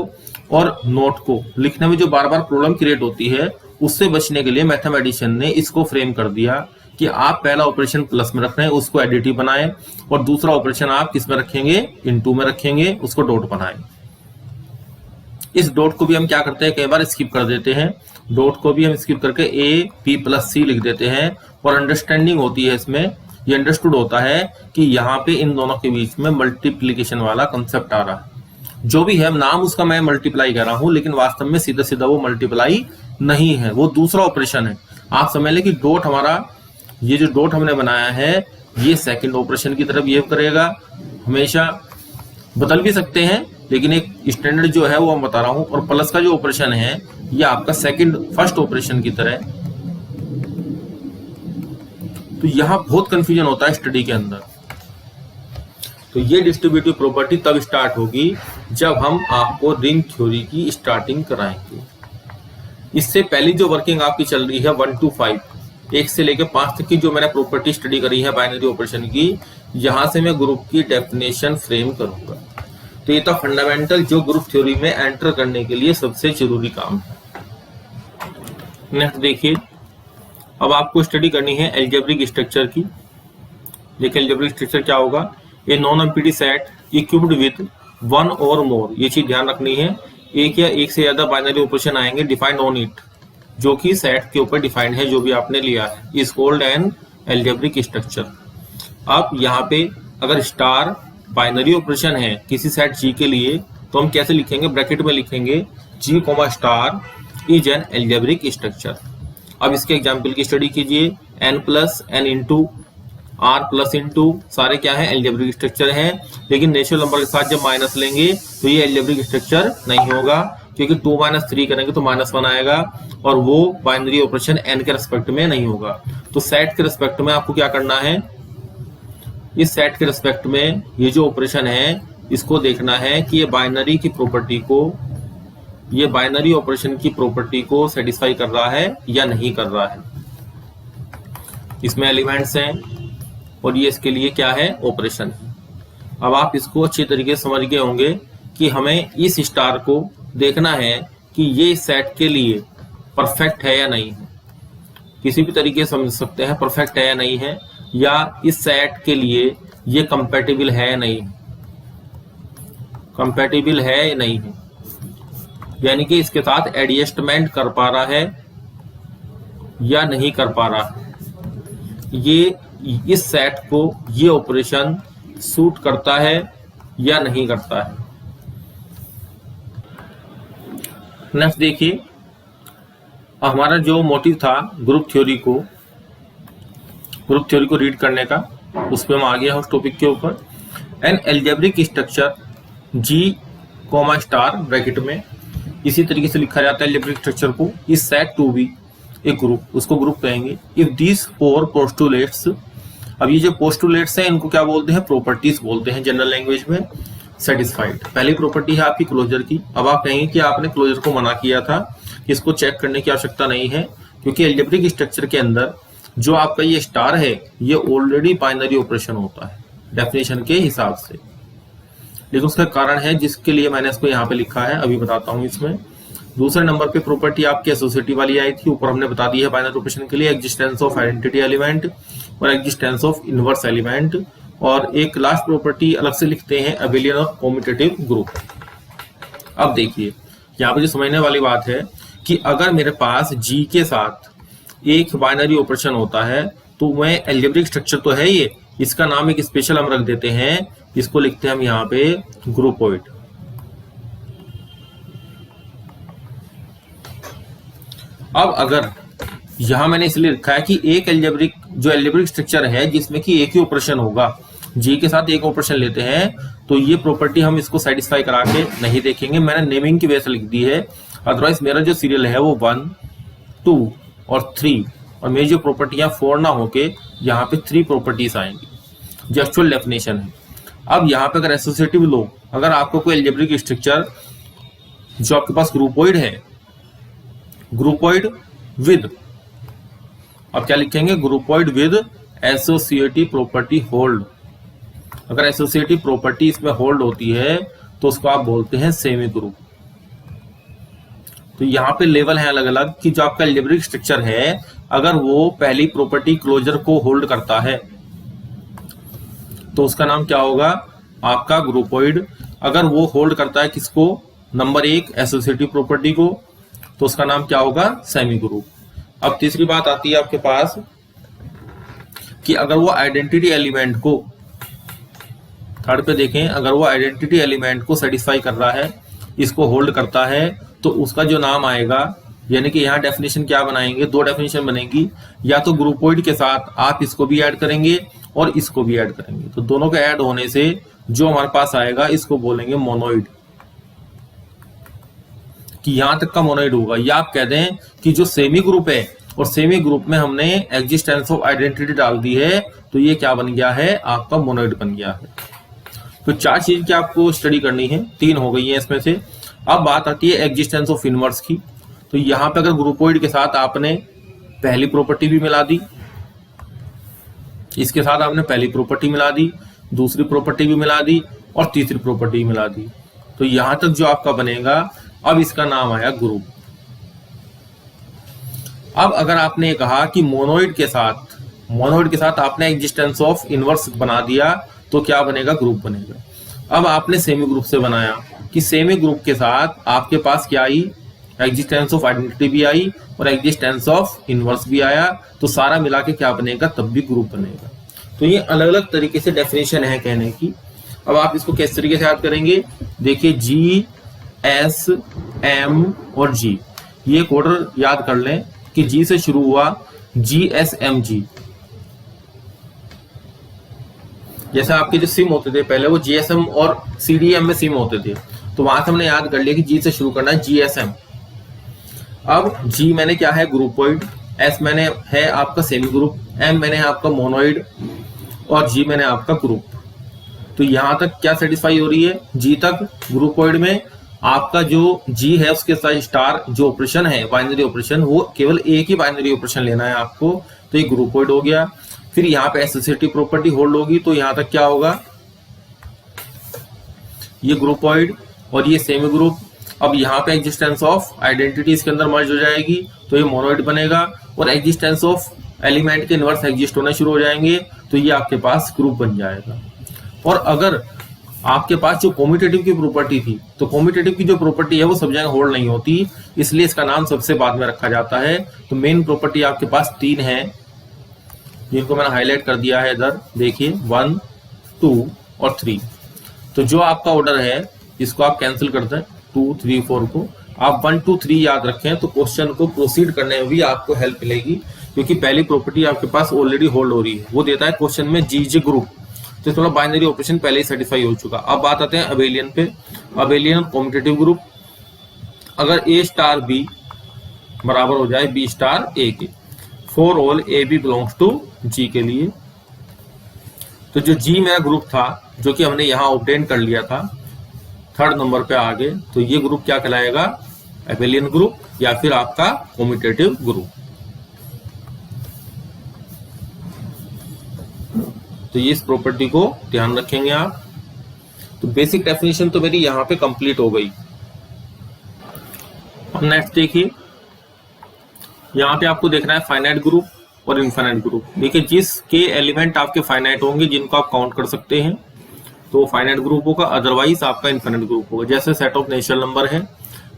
और नोट को लिखने में जो बार बार प्रॉब्लम क्रिएट होती है, उससे बचने के लिए मैथमेटिशियन ने इसको फ्रेम कर दिया कि आप पहला ऑपरेशन प्लस में रख रहे हैं, उसको एडिटिव बनाएं, और दूसरा ऑपरेशन आप किस में रखेंगे, इनटू में रखेंगे, उसको डॉट बनाएं। इस डॉट को भी हम क्या करते हैं, कई बार स्किप कर देते हैं। डॉट को भी हम स्किप करके ए पी प्लस सी लिख देते हैं, और अंडरस्टैंडिंग होती है इसमें, ये अंडरस्टूड होता है कि यहाँ पे इन दोनों के बीच में मल्टीप्लीकेशन वाला कंसेप्ट आ रहा है। जो भी है नाम उसका मैं मल्टीप्लाई कर रहा हूं, लेकिन वास्तव में सीधा सीधा वो मल्टीप्लाई नहीं है, वो दूसरा ऑपरेशन है। आप समझ लें कि डॉट हमारा, ये जो डॉट हमने बनाया है ये सेकंड ऑपरेशन की तरफ बिहेव करेगा। हमेशा बदल भी सकते हैं, लेकिन एक स्टैंडर्ड जो है वो मैं बता रहा हूं। और प्लस का जो ऑपरेशन है ये आपका सेकंड फर्स्ट ऑपरेशन की तरह। तो यहां बहुत कंफ्यूजन होता है स्टडी के अंदर। तो ये डिस्ट्रीब्यूटिव प्रॉपर्टी तब स्टार्ट होगी जब हम आपको रिंग थ्योरी की स्टार्टिंग कराएंगे। इससे पहली जो वर्किंग आपकी चल रही है 1 to 5, 1 से लेकर 5 तक की जो मैंने प्रॉपर्टी स्टडी करी है बाइनरी ऑपरेशन की, यहां से मैं ग्रुप की डेफिनेशन फ्रेम करूंगा। तो ये तो फंडामेंटल जो ग्रुप थ्योरी में एंटर करने के लिए सबसे जरूरी काम है। नेक्स्ट देखिए, अब आपको स्टडी करनी है एल्जेब्रिक स्ट्रक्चर की। देखिए एल्जेब्रिक स्ट्रक्चर क्या होगा, ए non empty set equipped with one और मोर, ये चीज ध्यान रखनी है। एक या एक से ज्यादा बाइनरी ऑपरेशन आएंगे डिफाइंड ऑन इट, जो कि सेट के ऊपर डिफाइंड है, जो भी आपने लिया है, is called an algebraic structure. अब यहाँ पे अगर स्टार बाइनरी ऑपरेशन है किसी सेट जी के लिए, तो हम कैसे लिखेंगे, ब्रैकेट में लिखेंगे G comma star is an algebraic structure. अब इसके एग्जाम्पल की स्टडी कीजिए, N plus N into R plus into, सारे क्या है, एल्जेब्रिक स्ट्रक्चर हैं। लेकिन नेचुरल नंबर के साथ जब माइनस लेंगे तो ये एल्जेब्रिक स्ट्रक्चर नहीं होगा, क्योंकि 2 - 3 करेंगे तो -1 आएगा, और वो बाइनरी ऑपरेशन एन के रेस्पेक्ट में नहीं होगा। तो सेट के रेस्पेक्ट में आपको क्या करना है, इस सेट के रेस्पेक्ट में ये जो ऑपरेशन है इसको देखना है कि ये बाइनरी की प्रॉपर्टी को, ये बाइनरी ऑपरेशन की प्रॉपर्टी को सेटिस्फाई कर रहा है या नहीं कर रहा है। इसमें एलिमेंट्स हैं और ये इसके लिए क्या है, ऑपरेशन। अब आप इसको अच्छी तरीके से समझ गए होंगे कि हमें इस स्टार को देखना है कि ये सेट के लिए परफेक्ट है या नहीं है। किसी भी तरीके से समझ सकते हैं परफेक्ट है या नहीं है, या इस सेट के लिए ये कंपैटिबल है या नहीं, कंपैटिबल है या नहीं है, यानी कि इसके साथ एडजस्टमेंट कर पा रहा है या नहीं कर पा रहा है। ये इस सेट को ये ऑपरेशन सूट करता है या नहीं करता है। नेक्स्ट देखिए, हमारा जो मोटिव था ग्रुप थ्योरी को रीड करने का, उस पर हम आ गया उस टॉपिक के ऊपर। An algebraic structure G comma star bracket में इसी तरीके से लिखा जाता है एल्जेब्रिक स्ट्रक्चर को, is said to be a group, उसको ग्रुप कहेंगे इफ दिस फोर पोस्टुलेट्स। अब ये जो पोस्टुलेट्स हैं इनको क्या बोलते हैं, प्रॉपर्टीज बोलते हैं जनरल लैंग्वेज में, सेटिस्फाइड। पहली प्रॉपर्टी है आपकी क्लोजर की। अब आप कहेंगे कि आपने क्लोजर को मना किया था, इसको चेक करने की आवश्यकता नहीं है, क्योंकि एल्जेब्रिक स्ट्रक्चर के अंदर जो आपका ये स्टार है ये ऑलरेडी बाइनरी ऑपरेशन होता है डेफिनेशन के हिसाब से। लेकिन उसका कारण है जिसके लिए मैंने इसको यहाँ पे लिखा है, अभी बताता हूँ। इसमें दूसरे नंबर पे प्रॉपर्टी आपकी एसोसिएटिव वाली आई थी, ऊपर हमने बता दी है बाइनरी ऑपरेशन के लिए एग्जिस्टेंस ऑफ आइडेंटिटी एलिमेंट और एग्जिस्टेंस ऑफ इनवर्स एलिमेंट, और एक लास्ट प्रॉपर्टी अलग से लिखते हैं अबेलियन ऑफ कम्यूटेटिव ग्रुप। अब देखिए यहाँ पे जो समझने वाली बात है कि अगर मेरे पास जी के साथ एक बाइनरी ऑपरेशन होता है तो मैं एल्जेब्रिक स्ट्रक्चर तो है ये, इसका नाम एक स्पेशल हम रख देते हैं, इसको लिखते हैं हम यहाँ पे ग्रुपोइड। अब अगर यहां मैंने इसलिए लिखा है कि एक एल्जेब्रिक स्ट्रक्चर है जिसमें कि एक ही ऑपरेशन होगा, जी के साथ एक ऑपरेशन लेते हैं, तो ये प्रॉपर्टी हम इसको सेटिस्फाई करा के नहीं देखेंगे। मैंने नेमिंग की वजह से लिख दी है, अदरवाइज मेरा जो सीरियल है वो 1, 2 और 3, और मेरी जो प्रॉपर्टी है 4 ना होके यहाँ पे 3 प्रॉपर्टीज आएंगी जो एक्चुअल डेफिनेशन है। अब यहाँ पे अगर एसोसिएटिव लो, अगर आपको कोई एल्जेब्रिक स्ट्रक्चर जो आपके पास ग्रुपोइड है, ग्रुपोइड विद, अब क्या लिखेंगे, groupoid with associative property hold. अगर एसोसिएटिव प्रॉपर्टी इसमें होल्ड होती है तो उसको आप बोलते हैं सेमी ग्रुप। तो यहाँ पे लेवल है अलग अलग कि जो आपका एल्जेब्रिक स्ट्रक्चर है अगर वो पहली प्रॉपर्टी क्लोजर को होल्ड करता है तो उसका नाम क्या होगा, आपका ग्रुपोइड। अगर वो होल्ड करता है किसको, नंबर 1 एसोसिएटिव प्रॉपर्टी को, तो उसका नाम क्या होगा, सेमी ग्रुप। अब तीसरी बात आती है आपके पास कि अगर वो आइडेंटिटी एलिमेंट को, थर्ड पे देखें, अगर वो आइडेंटिटी एलिमेंट को सेटिस्फाई कर रहा है, इसको होल्ड करता है, तो उसका जो नाम आएगा, यानी कि यहाँ डेफिनेशन क्या बनाएंगे, 2 डेफिनेशन बनेगी, या तो ग्रुपोइड के साथ आप इसको भी ऐड करेंगे और इसको भी ऐड करेंगे, तो दोनों के ऐड होने से जो हमारे पास आएगा इसको बोलेंगे मोनोइड, कि यहां तक का मोनोइड होगा। या आप कह दें कि जो सेमी ग्रुप है और सेमी ग्रुप में हमने एग्जिस्टेंस ऑफ आइडेंटिटी डाल दी है, तो ये क्या बन गया है, आपका मोनोइड बन गया है। तो 4 चीज की आपको स्टडी करनी है, 3 हो गई है इसमें से। अब बात आती है एग्जिस्टेंस ऑफ इनवर्स की। तो यहां पे अगर ग्रुपोइड के साथ आपने पहली प्रॉपर्टी भी मिला दी, इसके साथ आपने पहली प्रॉपर्टी मिला दी, दूसरी प्रॉपर्टी भी मिला दी और तीसरी प्रॉपर्टी भी मिला दी, तो यहां तक जो आपका बनेगा, अब इसका नाम आया ग्रुप। अब अगर आपने कहा कि मोनोइड के साथ आपने एग्जिस्टेंस ऑफ इनवर्स बना दिया, तो क्या बनेगा, ग्रुप बनेगा। अब आपने सेमी ग्रुप से बनाया कि सेमी ग्रुप के साथ आपके पास क्या आई, एग्जिस्टेंस ऑफ आइडेंटिटी भी आई और एग्जिस्टेंस ऑफ इनवर्स भी आया, तो सारा मिला के क्या बनेगा, तब भी ग्रुप बनेगा। तो ये अलग अलग तरीके से डेफिनेशन है कहने की। अब आप इसको किस तरीके से याद करेंगे, देखिए जी, एस, एम और जी, ये एक ऑर्डर याद कर लें कि जी से शुरू हुआ, जी एस एम जी। जैसे आपके जो सिम होते थे पहले, वो जीएसएम और सीडीएम में सिम होते थे, तो वहां से हमने याद कर लिया कि जी से शुरू करना है, जीएसएम। अब जी मैंने क्या है, ग्रुपोइड, एस मैंने है आपका सेमी ग्रुप, एम मैंने है आपका मोनोइड और जी मैंने आपका ग्रुप। तो यहां तक क्या सेटिस्फाई हो रही है, जी तक ग्रुपोइड में आपका जो जी है उसके साथ स्टार जो ऑपरेशन है बाइनरी ऑपरेशन, वो केवल एक ही बाइनरी ऑपरेशन लेना है आपको, तो ये ग्रुपोइड हो गया। फिर यहाँ पे एसोसिएटिव प्रॉपर्टी होल्ड होगी, तो यहां तक क्या होगा, ये ग्रुपोइड और ये सेमी ग्रुप। अब यहाँ पे एग्जिस्टेंस ऑफ आइडेंटिटी इसके अंदर मर्ज हो जाएगी, तो ये मोनोइड बनेगा और एग्जिस्टेंस ऑफ एलिमेंट के इनवर्स एग्जिस्ट होने शुरू हो जाएंगे, तो ये आपके पास ग्रुप बन जाएगा। और अगर आपके पास जो कम्यूटेटिव की प्रॉपर्टी थी, तो कम्यूटेटिव की जो प्रॉपर्टी है वो सब जगह होल्ड नहीं होती, इसलिए इसका नाम सबसे बाद में रखा जाता है। तो मेन प्रॉपर्टी आपके पास 3 है, जिनको मैंने हाईलाइट कर दिया है इधर, देखिए 1, 2 और 3। तो जो आपका ऑर्डर है इसको आप कैंसिल करते हैं 2, 3, 4 को, आप 1 2 3 याद रखें तो क्वेश्चन को प्रोसीड करने में भी आपको हेल्प मिलेगी, क्योंकि पहली प्रॉपर्टी आपके पास ऑलरेडी होल्ड हो रही है। वो देता है क्वेश्चन में जीजे ग्रुप, तो थोड़ा बाइनरी ऑपरेशन पहले ही सेटिस्फाई हो चुका। अब बात आते हैं अबेलियन पे। अबेलियन कॉम्पिटिटिव ग्रुप, अगर ए स्टार बी बराबर हो जाए बी स्टार ए के, for all A B belongs to G के लिए, तो जो जी मेरा ग्रुप था जो कि हमने यहां ऑब्टेन कर लिया था थर्ड नंबर पे आगे, तो ये ग्रुप क्या कहलाएगा? एबेलियन ग्रुप या फिर आपका कॉम्पिटिटिव ग्रुप। तो ये इस प्रॉपर्टी को ध्यान रखेंगे आप। तो बेसिक डेफिनेशन तो मेरी यहां पे कंप्लीट हो गई। अब नेक्स्ट देखिए, यहां पे आपको देखना है फाइनाइट ग्रुप और इनफाइनाइट ग्रुप। देखिए जिसके एलिमेंट आपके फाइनाइट होंगे जिनको आप काउंट कर सकते हैं तो फाइनाइट ग्रुप होगा, अदरवाइज आपका इनफाइनाइट ग्रुप होगा। जैसे सेट ऑफ नेचुरल नंबर है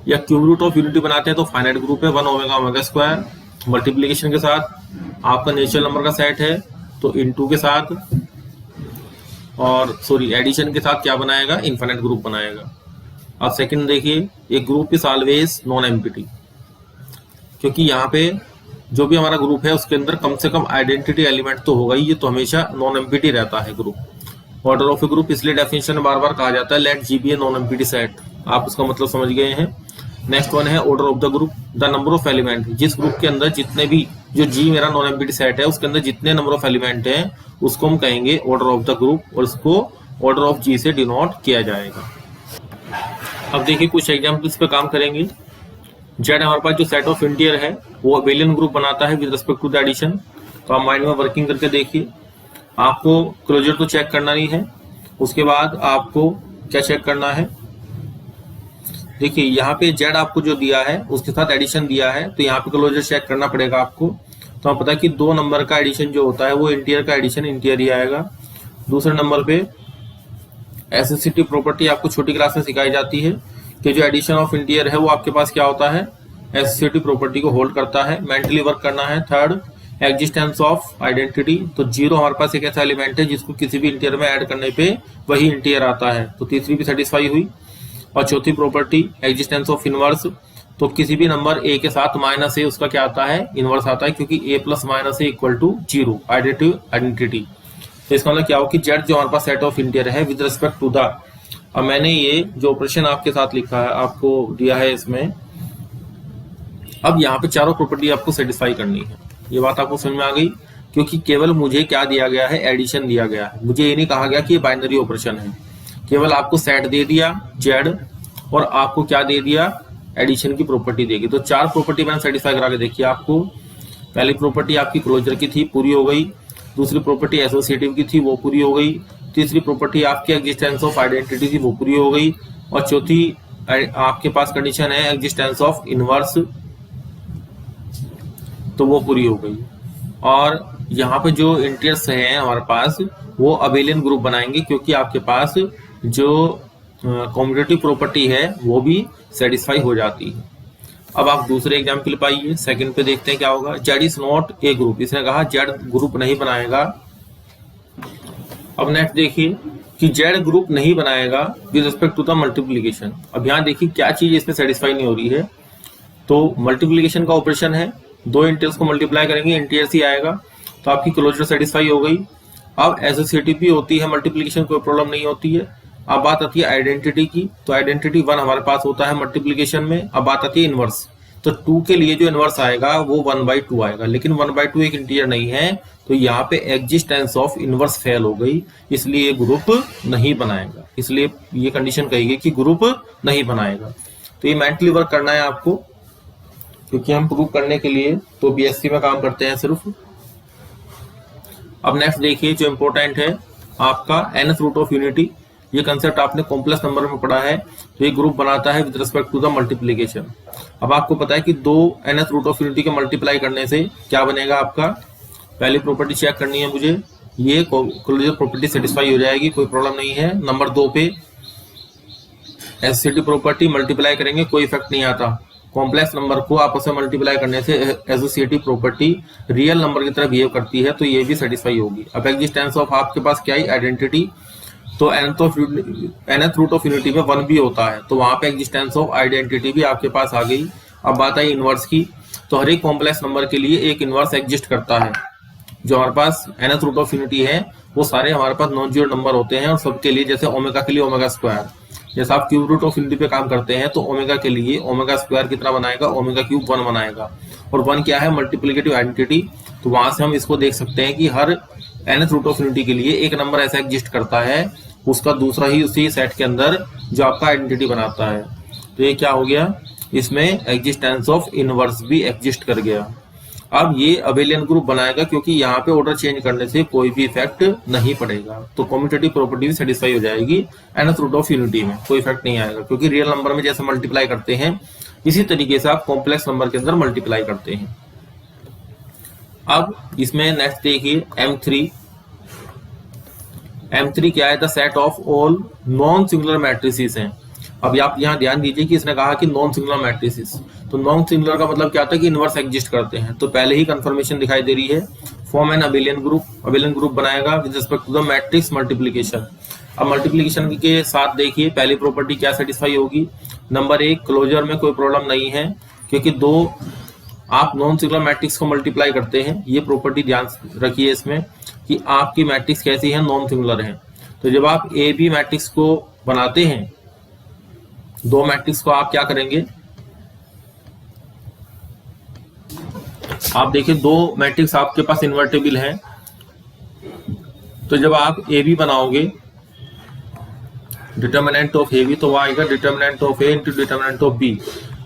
या क्यूब रूट ऑफ यूनिटी बनाते हैं तो फाइनाइट ग्रुप है 1 ओमेगा ओमेगा स्क्वायर, मल्टीप्लीकेशन के साथ आपका नेचुरल नंबर का सेट है तो इनटू के साथ, और सॉरी एडिशन के साथ क्या बनाएगा? इनफाइनाइट ग्रुप बनाएगा। अब सेकंड देखिए, एक group is always non empty, क्योंकि यहाँ पे जो भी हमारा ग्रुप है उसके अंदर कम से कम आइडेंटिटी एलिमेंट तो होगा ही, ये तो हमेशा नॉन एम्प्टी रहता है group. Order of a group इसलिए डेफिनेशन में बार बार कहा जाता है let G be a non empty set, आप उसका मतलब समझ गए हैं। नेक्स्ट वन है order of the group, the number of element, जिस ग्रुप के अंदर जितने भी, जो जी मेरा नॉन एम्प्टी सेट है उसके अंदर जितने नंबर ऑफ एलिमेंट हैं उसको हम कहेंगे ऑर्डर ऑफ द ग्रुप, और उसको ऑर्डर ऑफ जी से डिनोट किया जाएगा। अब देखिए कुछ एग्जाम्पल्स पे काम करेंगे। जेड हमारे पास जो सेट ऑफ इंटीजर है वो अबेलियन ग्रुप बनाता है with respect to the addition. तो आप माइंड में वर्किंग करके देखिए, आपको क्लोजर तो चेक करना नहीं है, उसके बाद आपको क्या चेक करना है? देखिए यहाँ पे जेड आपको जो दिया है उसके साथ एडिशन दिया है, तो यहाँ पे क्लोजर चेक करना पड़ेगा आपको। तो आप पता है कि 2 नंबर का एडिशन जो होता है वो इंटीजर का एडिशन इंटीजर ही आएगा। दूसरे नंबर पे एसोसिएटिव प्रॉपर्टी आपको छोटी क्लास में सिखाई जाती है कि जो एडिशन ऑफ इंटीजर है वो आपके पास क्या होता है? एसोसिएटिव प्रॉपर्टी को होल्ड करता है। मेंटली वर्क करना है। थर्ड, एग्जिस्टेंस ऑफ आइडेंटिटी, तो 0 हमारे पास एक ऐसा एलिमेंट है जिसको किसी भी इंटीजर में ऐड करने पे वही इंटीजर आता है, तो तीसरी भी सेटिस्फाई हुई। और चौथी प्रॉपर्टी एग्जिस्टेंस ऑफ इनवर्स, तो किसी भी नंबर ए के साथ माइनस ए उसका क्या आता है? इनवर्स आता है, क्योंकि A plus minus A equal to 0 identity. तो इसका मतलब क्या हो कि जेड जो हमारे पास सेट ऑफ इंटीजर है विद रिस्पेक्ट टू द, अब मैंने ये जो ऑपरेशन आपके साथ लिखा है आपको दिया है इसमें, अब यहाँ पे चारों प्रॉपर्टी आपको सेटिस्फाई करनी है। ये बात आपको समझ में आ गई? क्योंकि केवल मुझे क्या दिया गया है? एडिशन दिया गया है। मुझे ये नहीं कहा गया कि ये बाइनरी ऑपरेशन है, केवल आपको सेट दे दिया जेड और आपको क्या दे दिया? एडिशन की प्रॉपर्टी देगी। तो 4 प्रॉपर्टी मैंने सेटिस्फाई करा के देखी आपको। पहली प्रॉपर्टी आपकी क्लोजर की थी, पूरी हो गई। दूसरी प्रॉपर्टी एसोसिएटिव की थी, वो पूरी हो गई। तीसरी प्रॉपर्टी आपकी एग्जिस्टेंस ऑफ आइडेंटिटी थी, वो पूरी हो गई। और चौथी आपके पास कंडीशन है एग्जिस्टेंस ऑफ इनवर्स, तो वो पूरी हो गई। और यहाँ पे जो इंटीजर्स हैं हमारे पास वो अबेलियन ग्रुप बनाएंगे, क्योंकि आपके पास जो कॉम्पिटिटिव प्रॉपर्टी है वो भी सेटिस्फाई हो जाती है। अब आप दूसरे एग्जाम्पल पाइए, सेकंड पे देखते हैं क्या होगा। Z is not a group, इसने कहा जेड ग्रुप नहीं बनाएगा। अब नेक्स्ट देखिए कि जेड ग्रुप नहीं बनाएगा with respect to the multiplication. अब यहाँ देखिए क्या चीज इसमें सेटिस्फाई नहीं हो रही है। तो मल्टीप्लीकेशन का ऑपरेशन है, 2 इंटीजर्स को मल्टीप्लाई करेंगे इंटीजर्स ही आएगा, तो आपकी क्लोजर सेटिस्फाई हो गई। अब एसोसिएटिव भी होती है मल्टीप्लीकेशन, कोई प्रॉब्लम नहीं होती है। अब बात आती है आइडेंटिटी की, तो आइडेंटिटी 1 हमारे पास होता है मल्टीप्लीकेशन में। अब बात आती है इनवर्स, तो 2 के लिए जो इनवर्स आएगा वो 1/2 आएगा, लेकिन 1/2 एक इंटीजर नहीं है, तो यहाँ पे एग्जिस्टेंस ऑफ इनवर्स फेल हो गई, इसलिए ये ग्रुप नहीं बनाएगा। इसलिए ये कंडीशन कही गई कि ग्रुप नहीं बनाएगा। तो ये मेंटली वर्क करना है आपको, क्योंकि हम प्रूव करने के लिए तो बीएससी में काम करते हैं सिर्फ। अब नेक्स्ट देखिए जो इंपॉर्टेंट है आपका nth रूट ऑफ यूनिटी। ये कंसेप्ट आपने कॉम्प्लेक्स नंबर में पढ़ा है, तो ये ग्रुप बनाता है with respect to the multiplication. अब आपको पता है कि 2 nth रूट ऑफ यूनिटी के मल्टीप्लाई करने से क्या बनेगा आपका? पहली प्रॉपर्टी चेक करनी है मुझे, ये क्लोजर प्रॉपर्टी सेटिस्फाई हो जाएगी, कोई प्रॉब्लम नहीं है। नंबर 2 पे एसोसिएटिव प्रॉपर्टी मल्टीप्लाई करेंगे, कोई इफेक्ट नहीं आता। कॉम्प्लेक्स नंबर को आपस में मल्टीप्लाई करने से एसोसिएटिव प्रॉपर्टी रियल नंबर की तरह बिहेव करती है, तो ये भी सेटिस्फाई होगी। अब एग्जिस्टेंस ऑफ आपके पास क्या है? आइडेंटिटी। तो nth रूट ऑफ यूनिटी में 1 भी होता है, तो वहां पे एग्जिस्टेंस ऑफ आइडेंटिटी भी आपके पास आ गई। अब बात आई इनवर्स की, तो हर एक कॉम्प्लेक्स नंबर के लिए एक इनवर्स एग्जिस्ट करता है। जो हमारे पास nth रूट ऑफ यूनिटी है वो सारे हमारे पास नॉन जीरो नंबर होते हैं, और सबके लिए जैसे ओमेगा के लिए ओमेगा स्क्वायर, जैसे आप क्यूब रूट ऑफ यूनिटी पे काम करते हैं तो ओमेगा के लिए ओमेगा स्क्वायर कितना बनाएगा, ओमेगा क्यूब 1 बनाएगा। और 1 क्या है, मल्टीप्लिकेटिव आइडेंटिटी। तो वहां से हम इसको देख सकते हैं कि हर nth रूट ऑफ यूनिटी के लिए एक नंबर ऐसा एग्जिस्ट करता है, उसका दूसरा ही उसी सेट के अंदर जो आपका आइडेंटिटी बनाता है। तो ये क्या हो गया, इसमें एग्जिस्टेंस ऑफ इनवर्स भी एग्जिस्ट कर गया। अब ये अबेलियन ग्रुप बनाएगा क्योंकि यहाँ पे ऑर्डर चेंज करने से कोई भी इफेक्ट नहीं पड़ेगा, तो कम्यूटेटिव प्रॉपर्टी भी सेटिस्फाई हो जाएगी। nth रूट ऑफ यूनिटी में कोई इफेक्ट नहीं आएगा, क्योंकि रियल नंबर में जैसे मल्टीप्लाई करते हैं इसी तरीके से आप कॉम्प्लेक्स नंबर के अंदर मल्टीप्लाई करते हैं। अब इसमें नेक्स्ट देखिए M3 क्या है, the set of all non singular matrices हैं। अब आप यहाँ ध्यान दीजिए कि इसने कहा कि नॉन सिंगुलर मैट्रिसेस, तो नॉन सिंगुलर का मतलब क्या होता है कि इनवर्स एग्जिस्ट करते हैं। तो पहले ही कंफर्मेशन दिखाई दे रही है, फॉर्म एन अबेलियन ग्रुप बनाएगा with respect to the matrix multiplication. अब मल्टीप्लिकेशन के साथ देखिए पहली प्रॉपर्टी क्या सेटिस्फाई होगी, नंबर 1 क्लोजर में कोई प्रॉब्लम नहीं है, क्योंकि दो आप नॉन सिंगुलर मैट्रिक्स को मल्टीप्लाई करते हैं। ये प्रॉपर्टी ध्यान रखिए इसमें कि आपकी मैट्रिक्स कैसी है, नॉन सिंगुलर है। तो जब आप ए बी मैट्रिक्स को बनाते हैं, दो मैट्रिक्स को आप क्या करेंगे, आप देखिए दो मैट्रिक्स आपके पास इन्वर्टेबल हैं, तो जब आप ए बी बनाओगे डिटर्मिनेंट ऑफ ए बी, तो वह आएगा determinant of A into determinant of B.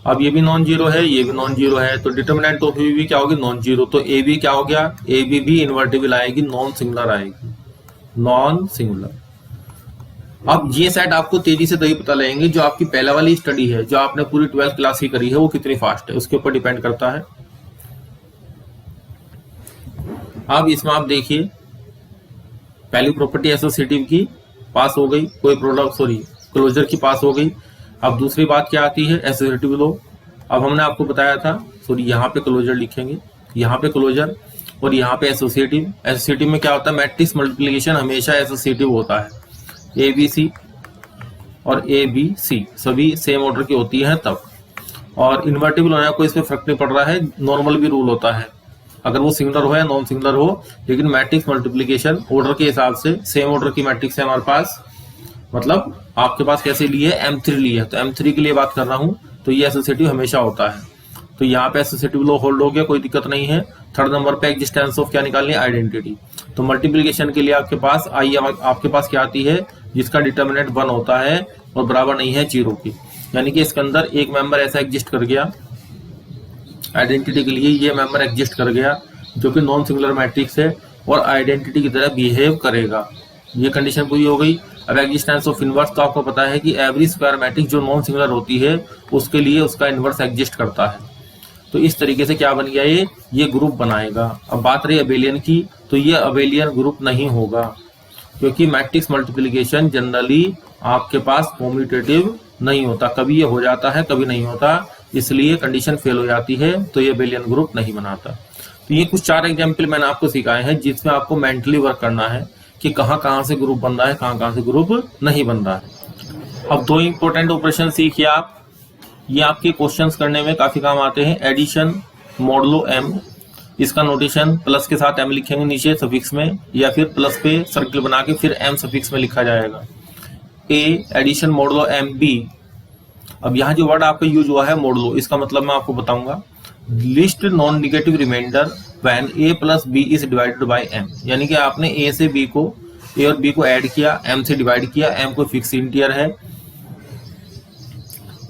अब ये भी नॉन जीरो है, ये भी नॉन जीरो है, तो डिटर्मिनेंट ऑफ ए बी क्या होगी, नॉन जीरो। तो ए बी क्या हो गया, ए बी भी इन्वर्टेबल आएगी, नॉन सिंगुलर आएगी, नॉन सिंगुलर। अब ये सेट आपको तेजी से तभी पता लगेंगे जो आपकी पहला वाली स्टडी है, जो आपने पूरी 12th क्लास की करी है, वो कितनी फास्ट है उसके ऊपर डिपेंड करता है। अब इसमें आप देखिए पहली प्रॉपर्टी एसोसिएटिव की पास हो गई, कोई प्रोडक्ट क्लोजर की पास हो गई। अब दूसरी बात क्या आती है, एसोसिएटिव लो। अब हमने आपको बताया था, यहाँ पे क्लोजर लिखेंगे, यहाँ पे क्लोजर और यहाँ पे एसोसिएटिव। एसोसिएटिव में क्या होता है, मैट्रिक्स मल्टीप्लिकेशन हमेशा एसोसिएटिव होता है। ए बी सी और ए बी सी सभी सेम ऑर्डर की होती है तब, और इन्वर्टेबल होने का कोई इसमें फर्क नहीं पड़ रहा है, नॉर्मल भी रूल होता है अगर वो सिंगुलर हो या नॉन सिंगुलर हो। लेकिन मैट्रिक्स मल्टीप्लिकेशन ऑर्डर के हिसाब से सेम ऑर्डर की मैट्रिक्स है हमारे पास, मतलब आपके पास कैसे ली है, M3 ली है, तो M3 के लिए बात कर रहा हूं, तो ये एसोसिएटिव हमेशा होता है। तो यहाँ पे एसोसिएटिव लॉ होल्ड हो गया, कोई दिक्कत नहीं है। थर्ड नंबर पे एग्जिस्टेंस ऑफ क्या निकालनी है, आइडेंटिटी। तो मल्टीप्लिकेशन के लिए आपके पास आपके पास क्या आती है, जिसका डिटर्मिनेंट 1 होता है और बराबर नहीं है 0 की, यानी कि इसके अंदर एक मेंबर ऐसा एग्जिस्ट कर गया, आइडेंटिटी के लिए ये मेंबर एग्जिस्ट कर गया जो कि नॉन सिंगुलर मैट्रिक्स है और आइडेंटिटी की तरह बिहेव करेगा। ये कंडीशन पूरी हो गई। अब एग्जिस्टेंस ऑफ इनवर्स, तो आपको पता है कि एवरी स्क्वायर मैट्रिक्स जो नॉन सिंगुलर होती है उसके लिए उसका इनवर्स एग्जिस्ट करता है। तो इस तरीके से क्या बन गया, ये ग्रुप बनाएगा। अब बात रही अबेलियन की, तो ये अबेलियन ग्रुप नहीं होगा, क्योंकि मैट्रिक्स मल्टीप्लिकेशन जनरली आपके पास कम्यूटेटिव नहीं होता, कभी ये हो जाता है कभी नहीं होता, इसलिए कंडीशन फेल हो जाती है, तो ये अबेलियन ग्रुप नहीं बनाता। तो ये कुछ 4 एग्जाम्पल मैंने आपको सिखाए हैं जिसमें आपको मेंटली वर्क करना है कि कहाँ से ग्रुप बन रहा है, कहाँ से ग्रुप नहीं बन रहा है। अब 2 इंपॉर्टेंट ऑपरेशन सीखिए आप, ये आपके क्वेश्चंस करने में काफी काम आते हैं। एडिशन मॉडुलो m, इसका नोटेशन प्लस के साथ m लिखेंगे नीचे सफिक्स में, या फिर प्लस पे सर्कल बना के फिर m सफिक्स में लिखा जाएगा। a addition modulo m। अब यहाँ जो वर्ड आपका यूज हुआ है मॉडुलो, इसका मतलब मैं आपको बताऊंगा। Least non negative remainder when a plus b is divided by m, यानी कि आपने a से b को, a और b को ऐड किया, m से डिवाइड किया, m को फिक्स इंटीजर है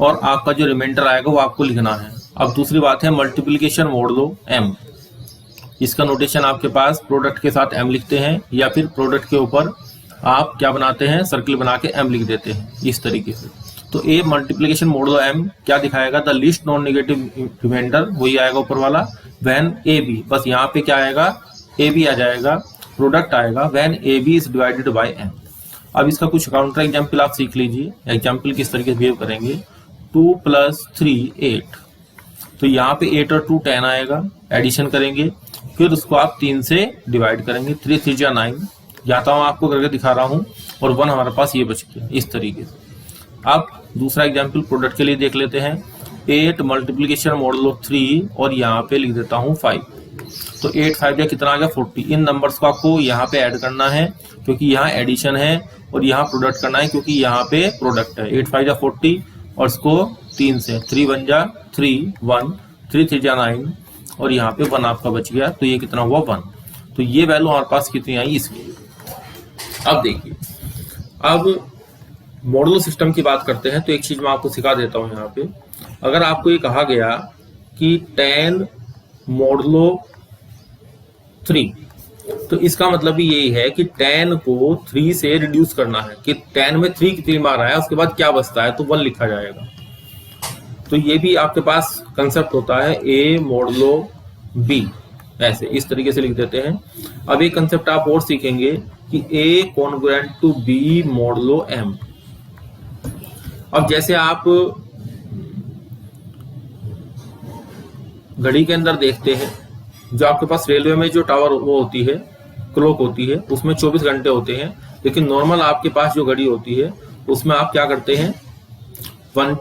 और आपका जो रिमाइंडर आएगा वो आपको लिखना है। अब दूसरी बात है मल्टीप्लिकेशन मॉडुलो m, इसका नोटेशन आपके पास प्रोडक्ट के साथ m लिखते हैं या फिर प्रोडक्ट के ऊपर आप क्या बनाते हैं, सर्कल बना के m लिख देते हैं इस तरीके से। तो a मल्टीप्लिकेशन मॉडुलो m क्या दिखाएगा, the least non negative remainder, वही आएगा ऊपर वाला, व्हेन a b, बस यहाँ पे क्या आएगा, a b आ जाएगा, प्रोडक्ट आएगा when a b is divided by m। अब इसका कुछ काउंटर एग्जाम्पल आप सीख लीजिए, एग्जाम्पल किस तरीके से बिहेव करेंगे। 2 + 3 8, तो यहाँ पे 8 और 2 10 आएगा, एडिशन करेंगे, फिर उसको आप 3 से डिवाइड करेंगे, 3 3 9। यहाँ तो मैं आपको करके दिखा रहा हूँ, और 1 हमारे पास ये बच गया इस तरीके से। अब दूसरा एग्जाम्पल प्रोडक्ट के लिए देख लेते हैं। 8 मल्टीप्लीकेशन मॉडुलो 3 और यहाँ पे लिख देता हूँ 5। तो 8 5 या कितना आ गया 40। इन नंबर्स को आपको यहाँ पे ऐड करना है क्योंकि यहाँ एडिशन है, और यहाँ प्रोडक्ट करना है क्योंकि यहाँ पे प्रोडक्ट है। 8 5 या 40 और इसको 3 से 3 1 जा 3 1 3 3 जा 9 और यहाँ पे 1 आपका बच गया। तो ये कितना हुआ 1। तो ये वैल्यू हमारे पास कितनी आई इसकी। अब देखिए, अब मॉडुलो सिस्टम की बात करते हैं। तो एक चीज मैं आपको सिखा देता हूं यहाँ पे। अगर आपको ये कहा गया कि 10 मॉडुलो 3, तो इसका मतलब भी यही है कि 10 को 3 से रिड्यूस करना है कि 10 में 3 कितनी बार आया, उसके बाद क्या बचता है, तो 1 लिखा जाएगा। तो ये भी आपके पास कंसेप्ट होता है a मॉडुलो b, ऐसे इस तरीके से लिख देते हैं। अब एक कंसेप्ट आप और सीखेंगे कि a congruent to b modulo m। अब जैसे आप घड़ी के अंदर देखते हैं, जो आपके पास रेलवे में जो टावर वो होती है, क्लॉक होती है, उसमें 24 घंटे होते हैं। लेकिन नॉर्मल आपके पास जो घड़ी होती है उसमें आप क्या करते हैं, 1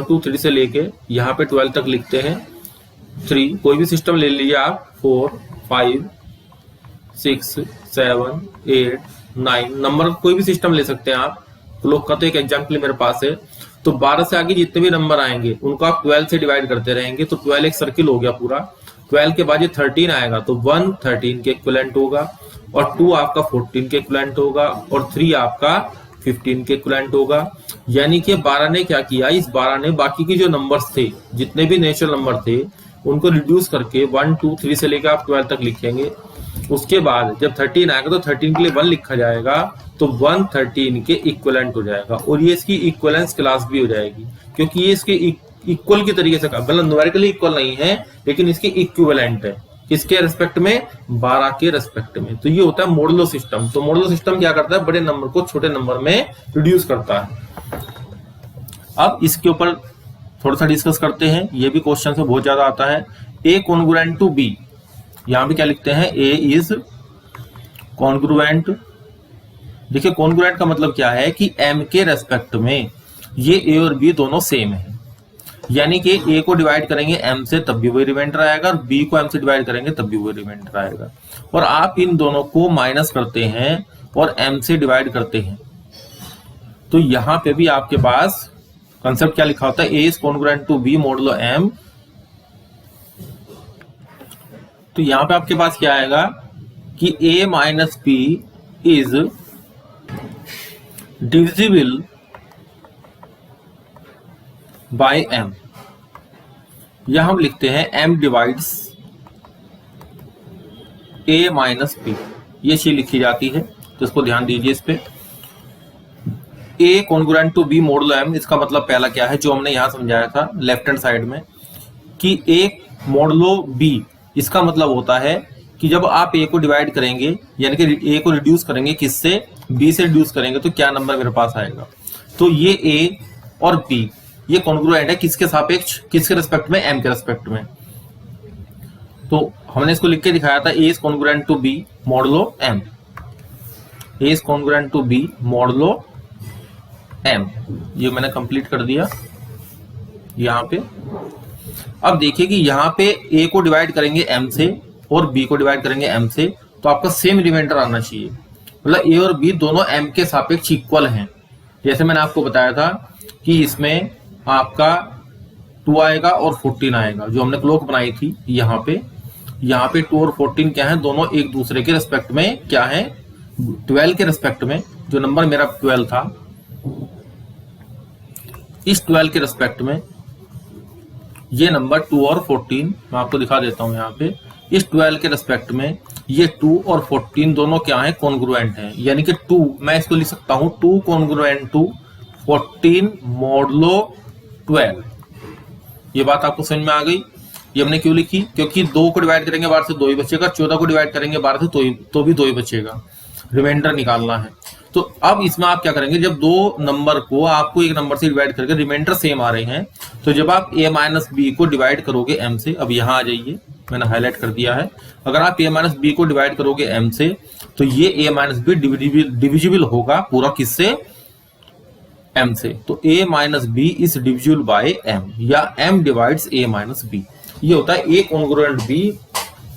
2 3 से लेके यहाँ पे 12 तक लिखते हैं। 3 कोई भी सिस्टम ले लीजिए आप, 4 5 6 7 8 9 नंबर कोई भी सिस्टम ले सकते हैं आप। क्लॉक का तो एक एग्जाम्पल मेरे पास है। तो 12 से आगे जितने भी नंबर आएंगे उनको आप 12 से डिवाइड करते रहेंगे। तो 12 एक सर्किल हो गया पूरा। 12 के बाद ये 13 आएगा तो 1 13 के इक्विवेलेंट होगा, और 2 आपका 14 के इक्विवेलेंट होगा, और 3 आपका 15 के इक्विवेलेंट होगा। यानी कि 12 ने क्या किया, इस 12 ने बाकी के जो नंबर्स थे, जितने भी नेचुरल नंबर थे, उनको रिड्यूस करके 1 2 3 से लेकर आप 12 तक लिखेंगे। उसके बाद जब 13 आएगा तो 13 के लिए 1 लिखा जाएगा, तो 1 13 के इक्विवेलेंट हो जाएगा। और ये इसकी इक्विवेलेंस क्लास भी हो जाएगी, क्योंकि ये इसके इक्वल की तरीके से, मतलब न्यूमेरिकली इक्वल नहीं है लेकिन इसकी इक्विवेलेंट है। किसके रेस्पेक्ट में, 12 के रेस्पेक्ट में। तो ये होता है मॉडुलो सिस्टम। तो मॉडुलो सिस्टम क्या करता है, बड़े नंबर को छोटे नंबर में रिड्यूस करता है। अब इसके ऊपर थोड़ा सा डिस्कस करते हैं, ये भी क्वेश्चन से बहुत ज्यादा आता है। ए कॉन्ग्रुएंट टू बी, यहां पे क्या लिखते हैं, ए इज कॉन्ग्रुएंट। देखिए कॉन्ग्रुएंट का मतलब क्या है कि एम के रेस्पेक्ट में ये ए और बी दोनों सेम है। यानी कि ए को डिवाइड करेंगे एम से तब भी वही रिमाइंडर आएगा, और बी को एम से डिवाइड करेंगे तब भी वही रिमाइंडर आएगा। और आप इन दोनों को माइनस करते हैं और एम से डिवाइड करते हैं, तो यहां पे भी आपके पास कंसेप्ट क्या लिखा होता है, A is congruent to B modulo M. तो यहां पे आपके पास क्या आएगा कि a minus P is divisible by m। यहां हम लिखते हैं m divides a minus P, ये चीज लिखी जाती है। तो इसको ध्यान दीजिए इस पे। a congruent to b modulo m, इसका मतलब पहला क्या है जो हमने यहां समझाया था लेफ्ट हैंड साइड में, कि a मॉडुलो b, इसका मतलब होता है कि जब आप a को डिवाइड करेंगे, यानी कि a को रिड्यूस करेंगे किससे, b से रिड्यूस करेंगे, तो क्या नंबर मेरे पास आएगा। तो ये a और b ये कॉन्ग्रुएंट है किसके सापेक्ष, किसके रेस्पेक्ट में, m के रेस्पेक्ट में। तो हमने इसको लिख के दिखाया था, a is congruent to b modulo m, a is congruent to b modulo m। ये मैंने कंप्लीट कर दिया यहां पे। अब देखिए कि यहाँ पे a को डिवाइड करेंगे m से और b को डिवाइड करेंगे m से, तो आपका सेम रिमाइंडर आना चाहिए। मतलब a और b दोनों m के सापेक्ष इक्वल हैं। जैसे मैंने आपको बताया था कि इसमें आपका 2 आएगा और 14 आएगा, जो हमने क्लॉक बनाई थी यहाँ पे 2 और 14 क्या है, दोनों एक दूसरे के रेस्पेक्ट में क्या है, 12 के रेस्पेक्ट में। जो नंबर मेरा 12 था, इस 12 के रेस्पेक्ट में ये नंबर 2 और 14, मैं आपको दिखा देता हूं यहाँ पे, इस 12 के रेस्पेक्ट में ये 2 और 14 दोनों क्या है, कॉन्ग्रुएंट हैं। यानी कि 2, मैं इसको लिख सकता हूं 2 कॉन्ग्रुएंट टू 14 मॉडुलो 12। ये बात आपको समझ में आ गई। ये हमने क्यों लिखी, क्योंकि 2 को डिवाइड करेंगे 12 से 2 ही बचेगा, 14 को डिवाइड करेंगे 12 से तो भी 2 ही बचेगा, रिमाइंडर निकालना है। तो अब इसमें आप क्या करेंगे, जब 2 नंबर को आपको एक नंबर से डिवाइड करके रिमाइंडर सेम आ रहे हैं, तो जब आप a माइनस बी को डिवाइड करोगे m से, अब यहां आ जाइए, मैंने हाईलाइट कर दिया है। अगर आप a माइनस बी को डिवाइड करोगे m से तो ये a माइनस बी डिविजिबल होगा पूरा किससे, m से। तो a minus b is divisible by m, या m divides a minus b. ये होता है a congruent b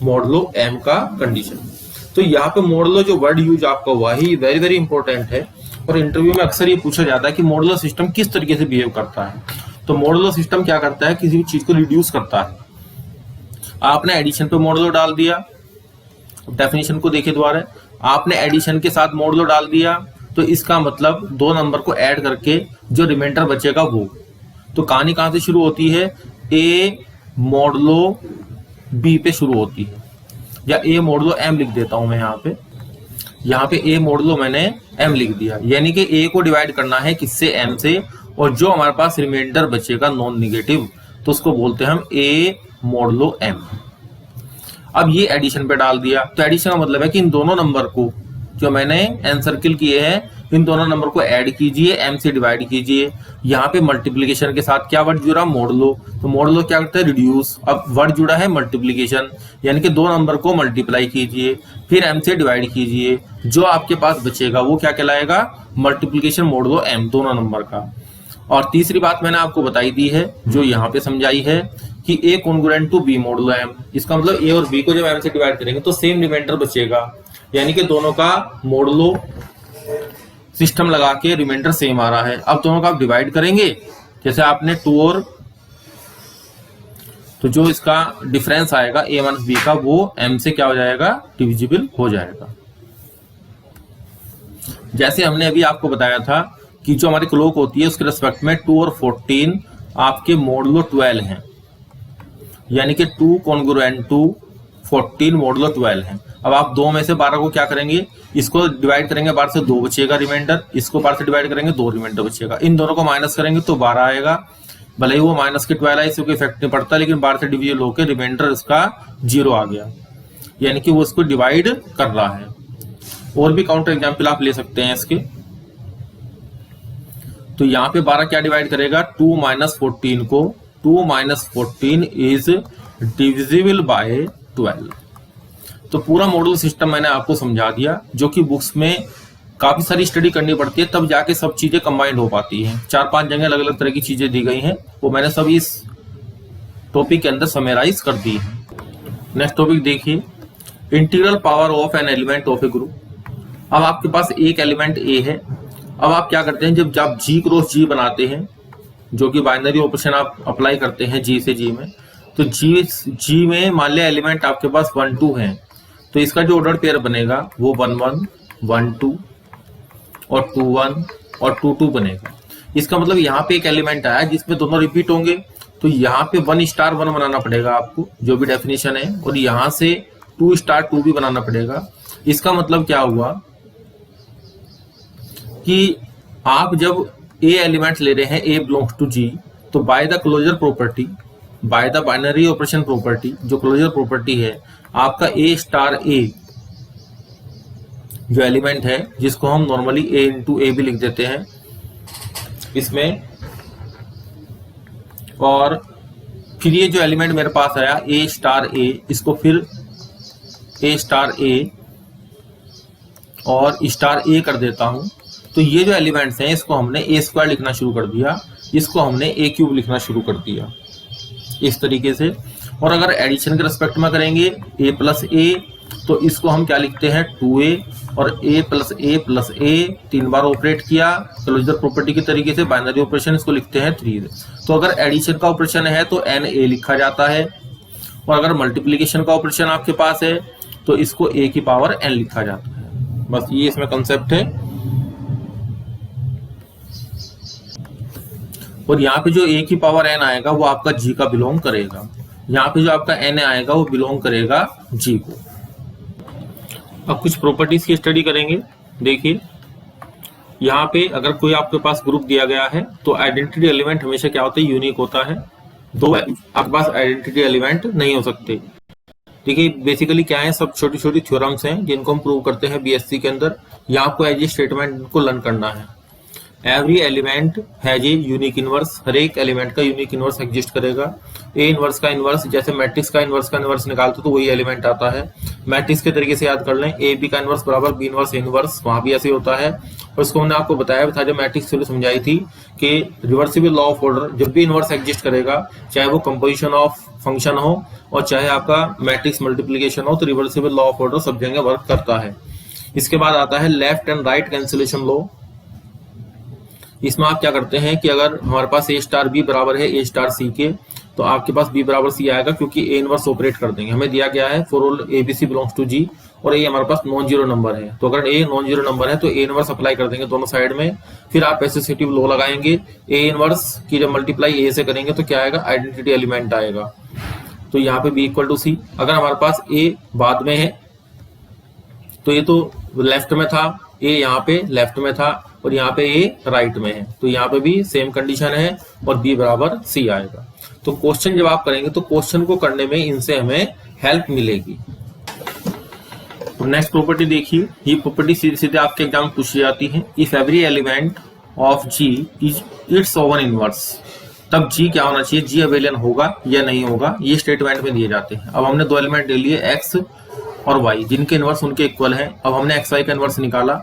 modulo m का कंडीशन। तो यहाँ पे मॉडलो जो वर्ड यूज आपका हुआ है, वेरी वेरी इंपॉर्टेंट है और इंटरव्यू में अक्सर ये पूछा जाता है कि मॉडुलर सिस्टम किस तरीके से बिहेव करता है। तो मॉडुलर सिस्टम क्या करता है, किसी भी चीज को रिड्यूस करता है। आपने एडिशन पे मॉडुलो डाल दिया, डेफिनेशन को देखिए दोबारा, आपने एडिशन के साथ मॉडुलो डाल दिया तो इसका मतलब दो नंबर को ऐड करके जो रिमाइंडर बचेगा वो। तो कहानी कहां से शुरू होती है, ए मॉडुलो बी पे शुरू होती है, या ए मॉडुलो एम लिख देता हूं मैं यहाँ पे ए मॉडुलो मैंने एम लिख दिया, यानी कि ए को डिवाइड करना है किससे, एम से, और जो हमारे पास रिमाइंडर बचेगा नॉन निगेटिव तो उसको बोलते हैं हम ए मॉडुलो एम। अब ये एडिशन पे डाल दिया, तो एडिशन का मतलब है कि इन दोनों नंबर को जो मैंने एन सर्किल किए हैं, इन दोनों नंबर को ऐड कीजिए, एम से डिवाइड कीजिए। यहाँ पे मल्टीप्लिकेशन के साथ क्या वर्ड जुड़ा, मॉडुलो, तो मॉडुलो क्या करता है, रिड्यूस। अब वर्ड जुड़ा है मल्टीप्लिकेशन, यानी कि दो नंबर को मल्टीप्लाई कीजिए, फिर एम से डिवाइड कीजिए, जो आपके पास बचेगा वो क्या कहलाएगा, मल्टीप्लिकेशन मॉडुलो एम, दोनों नंबर का। और तीसरी बात मैंने आपको बताई दी है, जो यहाँ पे समझाई है कि A congruent to B modulo M. इसका मतलब ए और बी को जब एम से डिवाइड करेंगे तो सेम रिमाइंडर बचेगा, यानी कि दोनों का मॉडुलो सिस्टम लगा के रिमाइंडर सेम आ रहा है। अब दोनों का आप डिवाइड करेंगे, जैसे आपने 2 और, तो जो इसका डिफरेंस आएगा ए माइनस बी का, वो एम से क्या हो जाएगा, डिविजिबल हो जाएगा। जैसे हमने अभी आपको बताया था कि जो हमारी क्लॉक होती है उसके रिस्पेक्ट में 2 और 14 आपके मॉडुलो 12 हैं, यानी कि 2 कॉन्ग्रुएंट टू 14 मॉडुलो 12 है। अब आप 2 में से 12 को क्या करेंगे, इसको डिवाइड करेंगे, 12 से 2 बचेगा रिमाइंडर, इसको 12 से डिवाइड करेंगे 2 रिमाइंडर बचेगा, इन दोनों को माइनस करेंगे तो 12 आएगा। भले ही वो माइनस के 12 है, इससे कोई इफेक्ट नहीं पड़ता, लेकिन 12 से डिविजन होकर रिमाइंडर इसका 0 आ गया, यानी कि वो इसको डिवाइड कर रहा है। और भी काउंटर एग्जाम्पल आप ले सकते हैं इसके। तो यहाँ पे 12 क्या डिवाइड करेगा, 2 माइनस 14 को, 2 माइनस 14 इज डिविजिबल बाय 12। तो पूरा मॉडुलो सिस्टम मैंने आपको समझा दिया, जो कि बुक्स में काफी सारी स्टडी करनी पड़ती है, तब जाके सब चीजें कंबाइंड हो पाती हैं। 4-5 जगह अलग अलग तरह की चीजें दी गई हैं, वो मैंने सब इस टॉपिक के अंदर समराइज कर दी है। नेक्स्ट टॉपिक देखिए, integral power of an element of a group. अब आपके पास एक एलिमेंट ए है, अब आप क्या करते हैं, जब आप जी क्रॉस जी बनाते हैं, जो कि बाइनरी ऑपरेशन आप अप्लाई करते हैं जी से जी में, तो जी में मान लिया एलिमेंट आपके पास 1 2 है, तो इसका जो ऑर्डर पेयर बनेगा वो 1 1 1 2 और 2 1 और 2 2 बनेगा। इसका मतलब यहाँ पे एक एलिमेंट आया जिसमें दोनों रिपीट होंगे, तो यहाँ पे 1 स्टार 1 बनाना पड़ेगा आपको, जो भी डेफिनेशन है, और यहाँ से 2 स्टार 2 भी बनाना पड़ेगा। इसका मतलब क्या हुआ कि आप जब ए एलिमेंट ले रहे हैं, ए बिलोंग्स टू जी, तो by the closure property, by the binary operation property, जो क्लोजर प्रॉपर्टी है आपका ए स्टार ए जो एलिमेंट है, जिसको हम नॉर्मली ए इंटू ए भी लिख देते हैं इसमें, और फिर ये जो एलिमेंट मेरे पास आया ए स्टार ए, इसको फिर ए स्टार ए और स्टार ए कर देता हूं। तो ये जो एलिमेंट्स हैं इसको हमने ए स्क्वायर लिखना शुरू कर दिया, इसको हमने ए क्यूब लिखना शुरू कर दिया, इस तरीके से। और अगर एडिशन के रेस्पेक्ट में करेंगे ए प्लस ए, तो इसको हम क्या लिखते हैं 2a, और a plus A 3 bar operate किया क्लोजर प्रॉपर्टी के तरीके से, बाइनरी ऑपरेशन, इसको लिखते हैं 3। तो अगर एडिशन का ऑपरेशन है तो n a लिखा जाता है, और अगर मल्टीप्लीकेशन का ऑपरेशन आपके पास है तो इसको a की पावर n लिखा जाता है। बस ये इसमें कंसेप्ट है। और यहाँ पे जो a की पावर n आएगा वो आपका g का बिलोंग करेगा, यहाँ पे जो आपका n आएगा वो बिलोंग करेगा g को। अब कुछ प्रॉपर्टीज की स्टडी करेंगे। देखिए यहाँ पे अगर कोई आपके पास ग्रुप दिया गया है तो आइडेंटिटी एलिमेंट हमेशा क्या होता है, यूनिक होता है। दो आपके पास आइडेंटिटी एलिमेंट नहीं हो सकते। देखिए बेसिकली क्या है, सब छोटी छोटी थ्योरम्स हैं जिनको हम प्रूव करते हैं बीएससी के अंदर, या आपको एज ए स्टेटमेंट को लर्न करना है। Every element has a unique inverse, हर एक एलिमेंट का यूनिक इनवर्स एग्जिस्ट करेगा। ए इनवर्स का इनवर्स, जैसे मैट्रिक्स का इनवर्स निकालते तो वही एलिमेंट आता है। मैट्रिक्स के तरीके से याद कर लें, ए बी का इनवर्स बराबर बी इनवर्स ए इनवर्स, वहां भी ऐसे होता है। और इसको हमने आपको बताया था जब मैट्रिक्स थ्योरी समझाई थी कि रिवर्सिबल लॉ ऑफ ऑर्डर, जब भी इनवर्स एग्जिस्ट करेगा, चाहे वो कंपोजिशन ऑफ फंक्शन हो और चाहे आपका मैट्रिक्स मल्टीप्लीकेशन हो, तो रिवर्सिबल लॉ ऑफ ऑर्डर सब जगह वर्क करता है। इसके बाद आता है left and right cancellation law. इसमें आप क्या करते हैं कि अगर हमारे पास ए स्टार बी बराबर है ए स्टार सी के, तो आपके पास बी बराबर सी आएगा, क्योंकि ए इनवर्स ऑपरेट कर देंगे। हमें दिया गया है for all A B C belongs to G, और ए हमारे पास नॉन जीरो नंबर है, तो अगर ए नॉन जीरो नंबर है तो ए इनवर्स अप्लाई कर देंगे दोनों साइड में। फिर आप एसोसिएटिव लॉ लगाएंगे, ए इनवर्स की जब मल्टीप्लाई ए से करेंगे तो क्या आएगा, आइडेंटिटी एलिमेंट आएगा। तो यहाँ पे बी इक्वल टू सी। अगर हमारे पास ए बाद में है, तो ये तो लेफ्ट में था, ए यहाँ पे लेफ्ट में था और यहाँ पे ए राइट में है, तो यहाँ पे भी सेम कंडीशन है और बी बराबर सी आएगा। तो क्वेश्चन जब आप करेंगे तो क्वेश्चन को करने में इनसे हमें हेल्प मिलेगी। तो नेक्स्ट प्रॉपर्टी देखिए, ये प्रॉपर्टी सीधे सीधे आपके एग्जाम में पूछी जाती है। If every element of G is its own inverse, तब जी क्या होना चाहिए, जी अबेलियन होगा या नहीं होगा, ये स्टेटमेंट में दिए जाते हैं। अब हमने दो एलिमेंट ले लिए एक्स और वाई, जिनके इनवर्स उनके इक्वल है। अब हमने एक्स वाई का इनवर्स निकाला,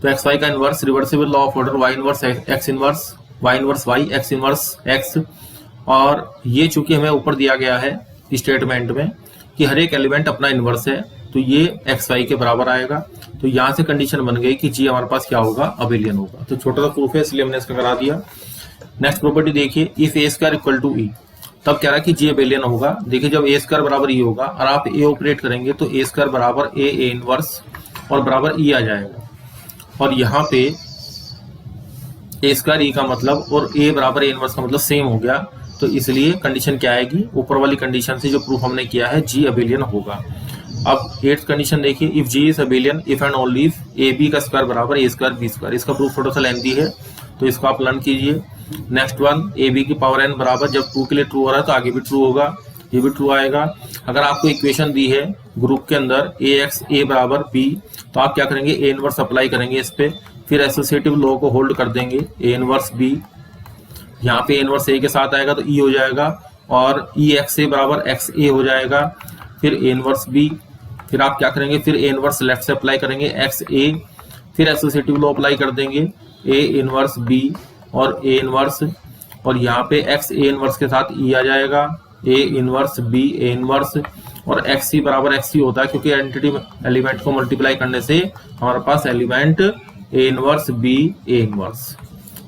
तो एक्स वाई का inverse reversible law of order y inverse x inverse, y inverse y, x inverse x. और ये चूंकि हमें ऊपर दिया गया है स्टेटमेंट में कि हर एक एलिमेंट अपना इनवर्स है, तो ये एक्स वाई के बराबर आएगा। तो यहां से कंडीशन बन गई कि जी हमारे पास क्या होगा, अबेलियन होगा। तो छोटा सा प्रूफ है इसलिए हमने इसका करा दिया। नेक्स्ट प्रॉपर्टी देखिए, if A square equal to E, तब कह रहा है कि जी अबेलियन होगा। देखिए जब ए स्क्वायर बराबर ई होगा और आप ए ऑपरेट करेंगे तो ए स्क्वायर बराबर ए इनवर्स और बराबर ई आ जाएगा। और यहाँ पे ए स्क्वायर ई का मतलब और ए बराबर ए इनवर्स का मतलब सेम हो गया, तो इसलिए कंडीशन क्या आएगी, ऊपर वाली कंडीशन से जो प्रूफ हमने किया है जी अबेलियन होगा। अब एट्थ कंडीशन देखिए, if G is abelian if and only if a b का स्क्वायर बराबर ए स्क्वायर बी स्क्वायर। इसका प्रूफ थोड़ा सा लेंथी है तो इसको आप लर्न कीजिए। नेक्स्ट वन, ए बी की पावर एन बराबर, जब ट्रू के लिए ट्रू हो रहा है तो आगे भी ट्रू होगा, ये भी ट्रू आएगा। अगर आपको इक्वेशन दी है ग्रुप के अंदर ए एक्स ए बराबर बी, तो आप क्या करेंगे, ए इनवर्स अप्लाई करेंगे इस पे, फिर एसोसिएटिव लॉ को होल्ड कर देंगे, ए इनवर्स बी, यहाँ पे ए इनवर्स ए के साथ आएगा तो ई हो जाएगा, और ई एक्स ए बराबर एक्स ए हो जाएगा, फिर ए इनवर्स बी, फिर आप क्या करेंगे, फिर ए इनवर्स लेफ्ट से अप्लाई करेंगे एक्स ए, फिर एसोसिएटिव लॉ अप्लाई कर देंगे ए इनवर्स बी और ए इनवर्स, और यहाँ पे एक्स ए इनवर्स के साथ ई आ जाएगा, a inverse B A inverse, और एक्स सी बराबर एक्स सी होता है क्योंकि आइडेंटिटी एलिमेंट को मल्टीप्लाई करने से हमारे पास element A inverse B A inverse.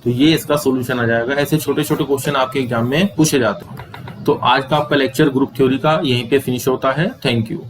तो ये इसका सॉल्यूशन आ जाएगा। ऐसे छोटे छोटे क्वेश्चन आपके एग्जाम में पूछे जाते हैं। तो आज का आपका लेक्चर ग्रुप थ्योरी का यहीं पे फिनिश होता है। Thank you.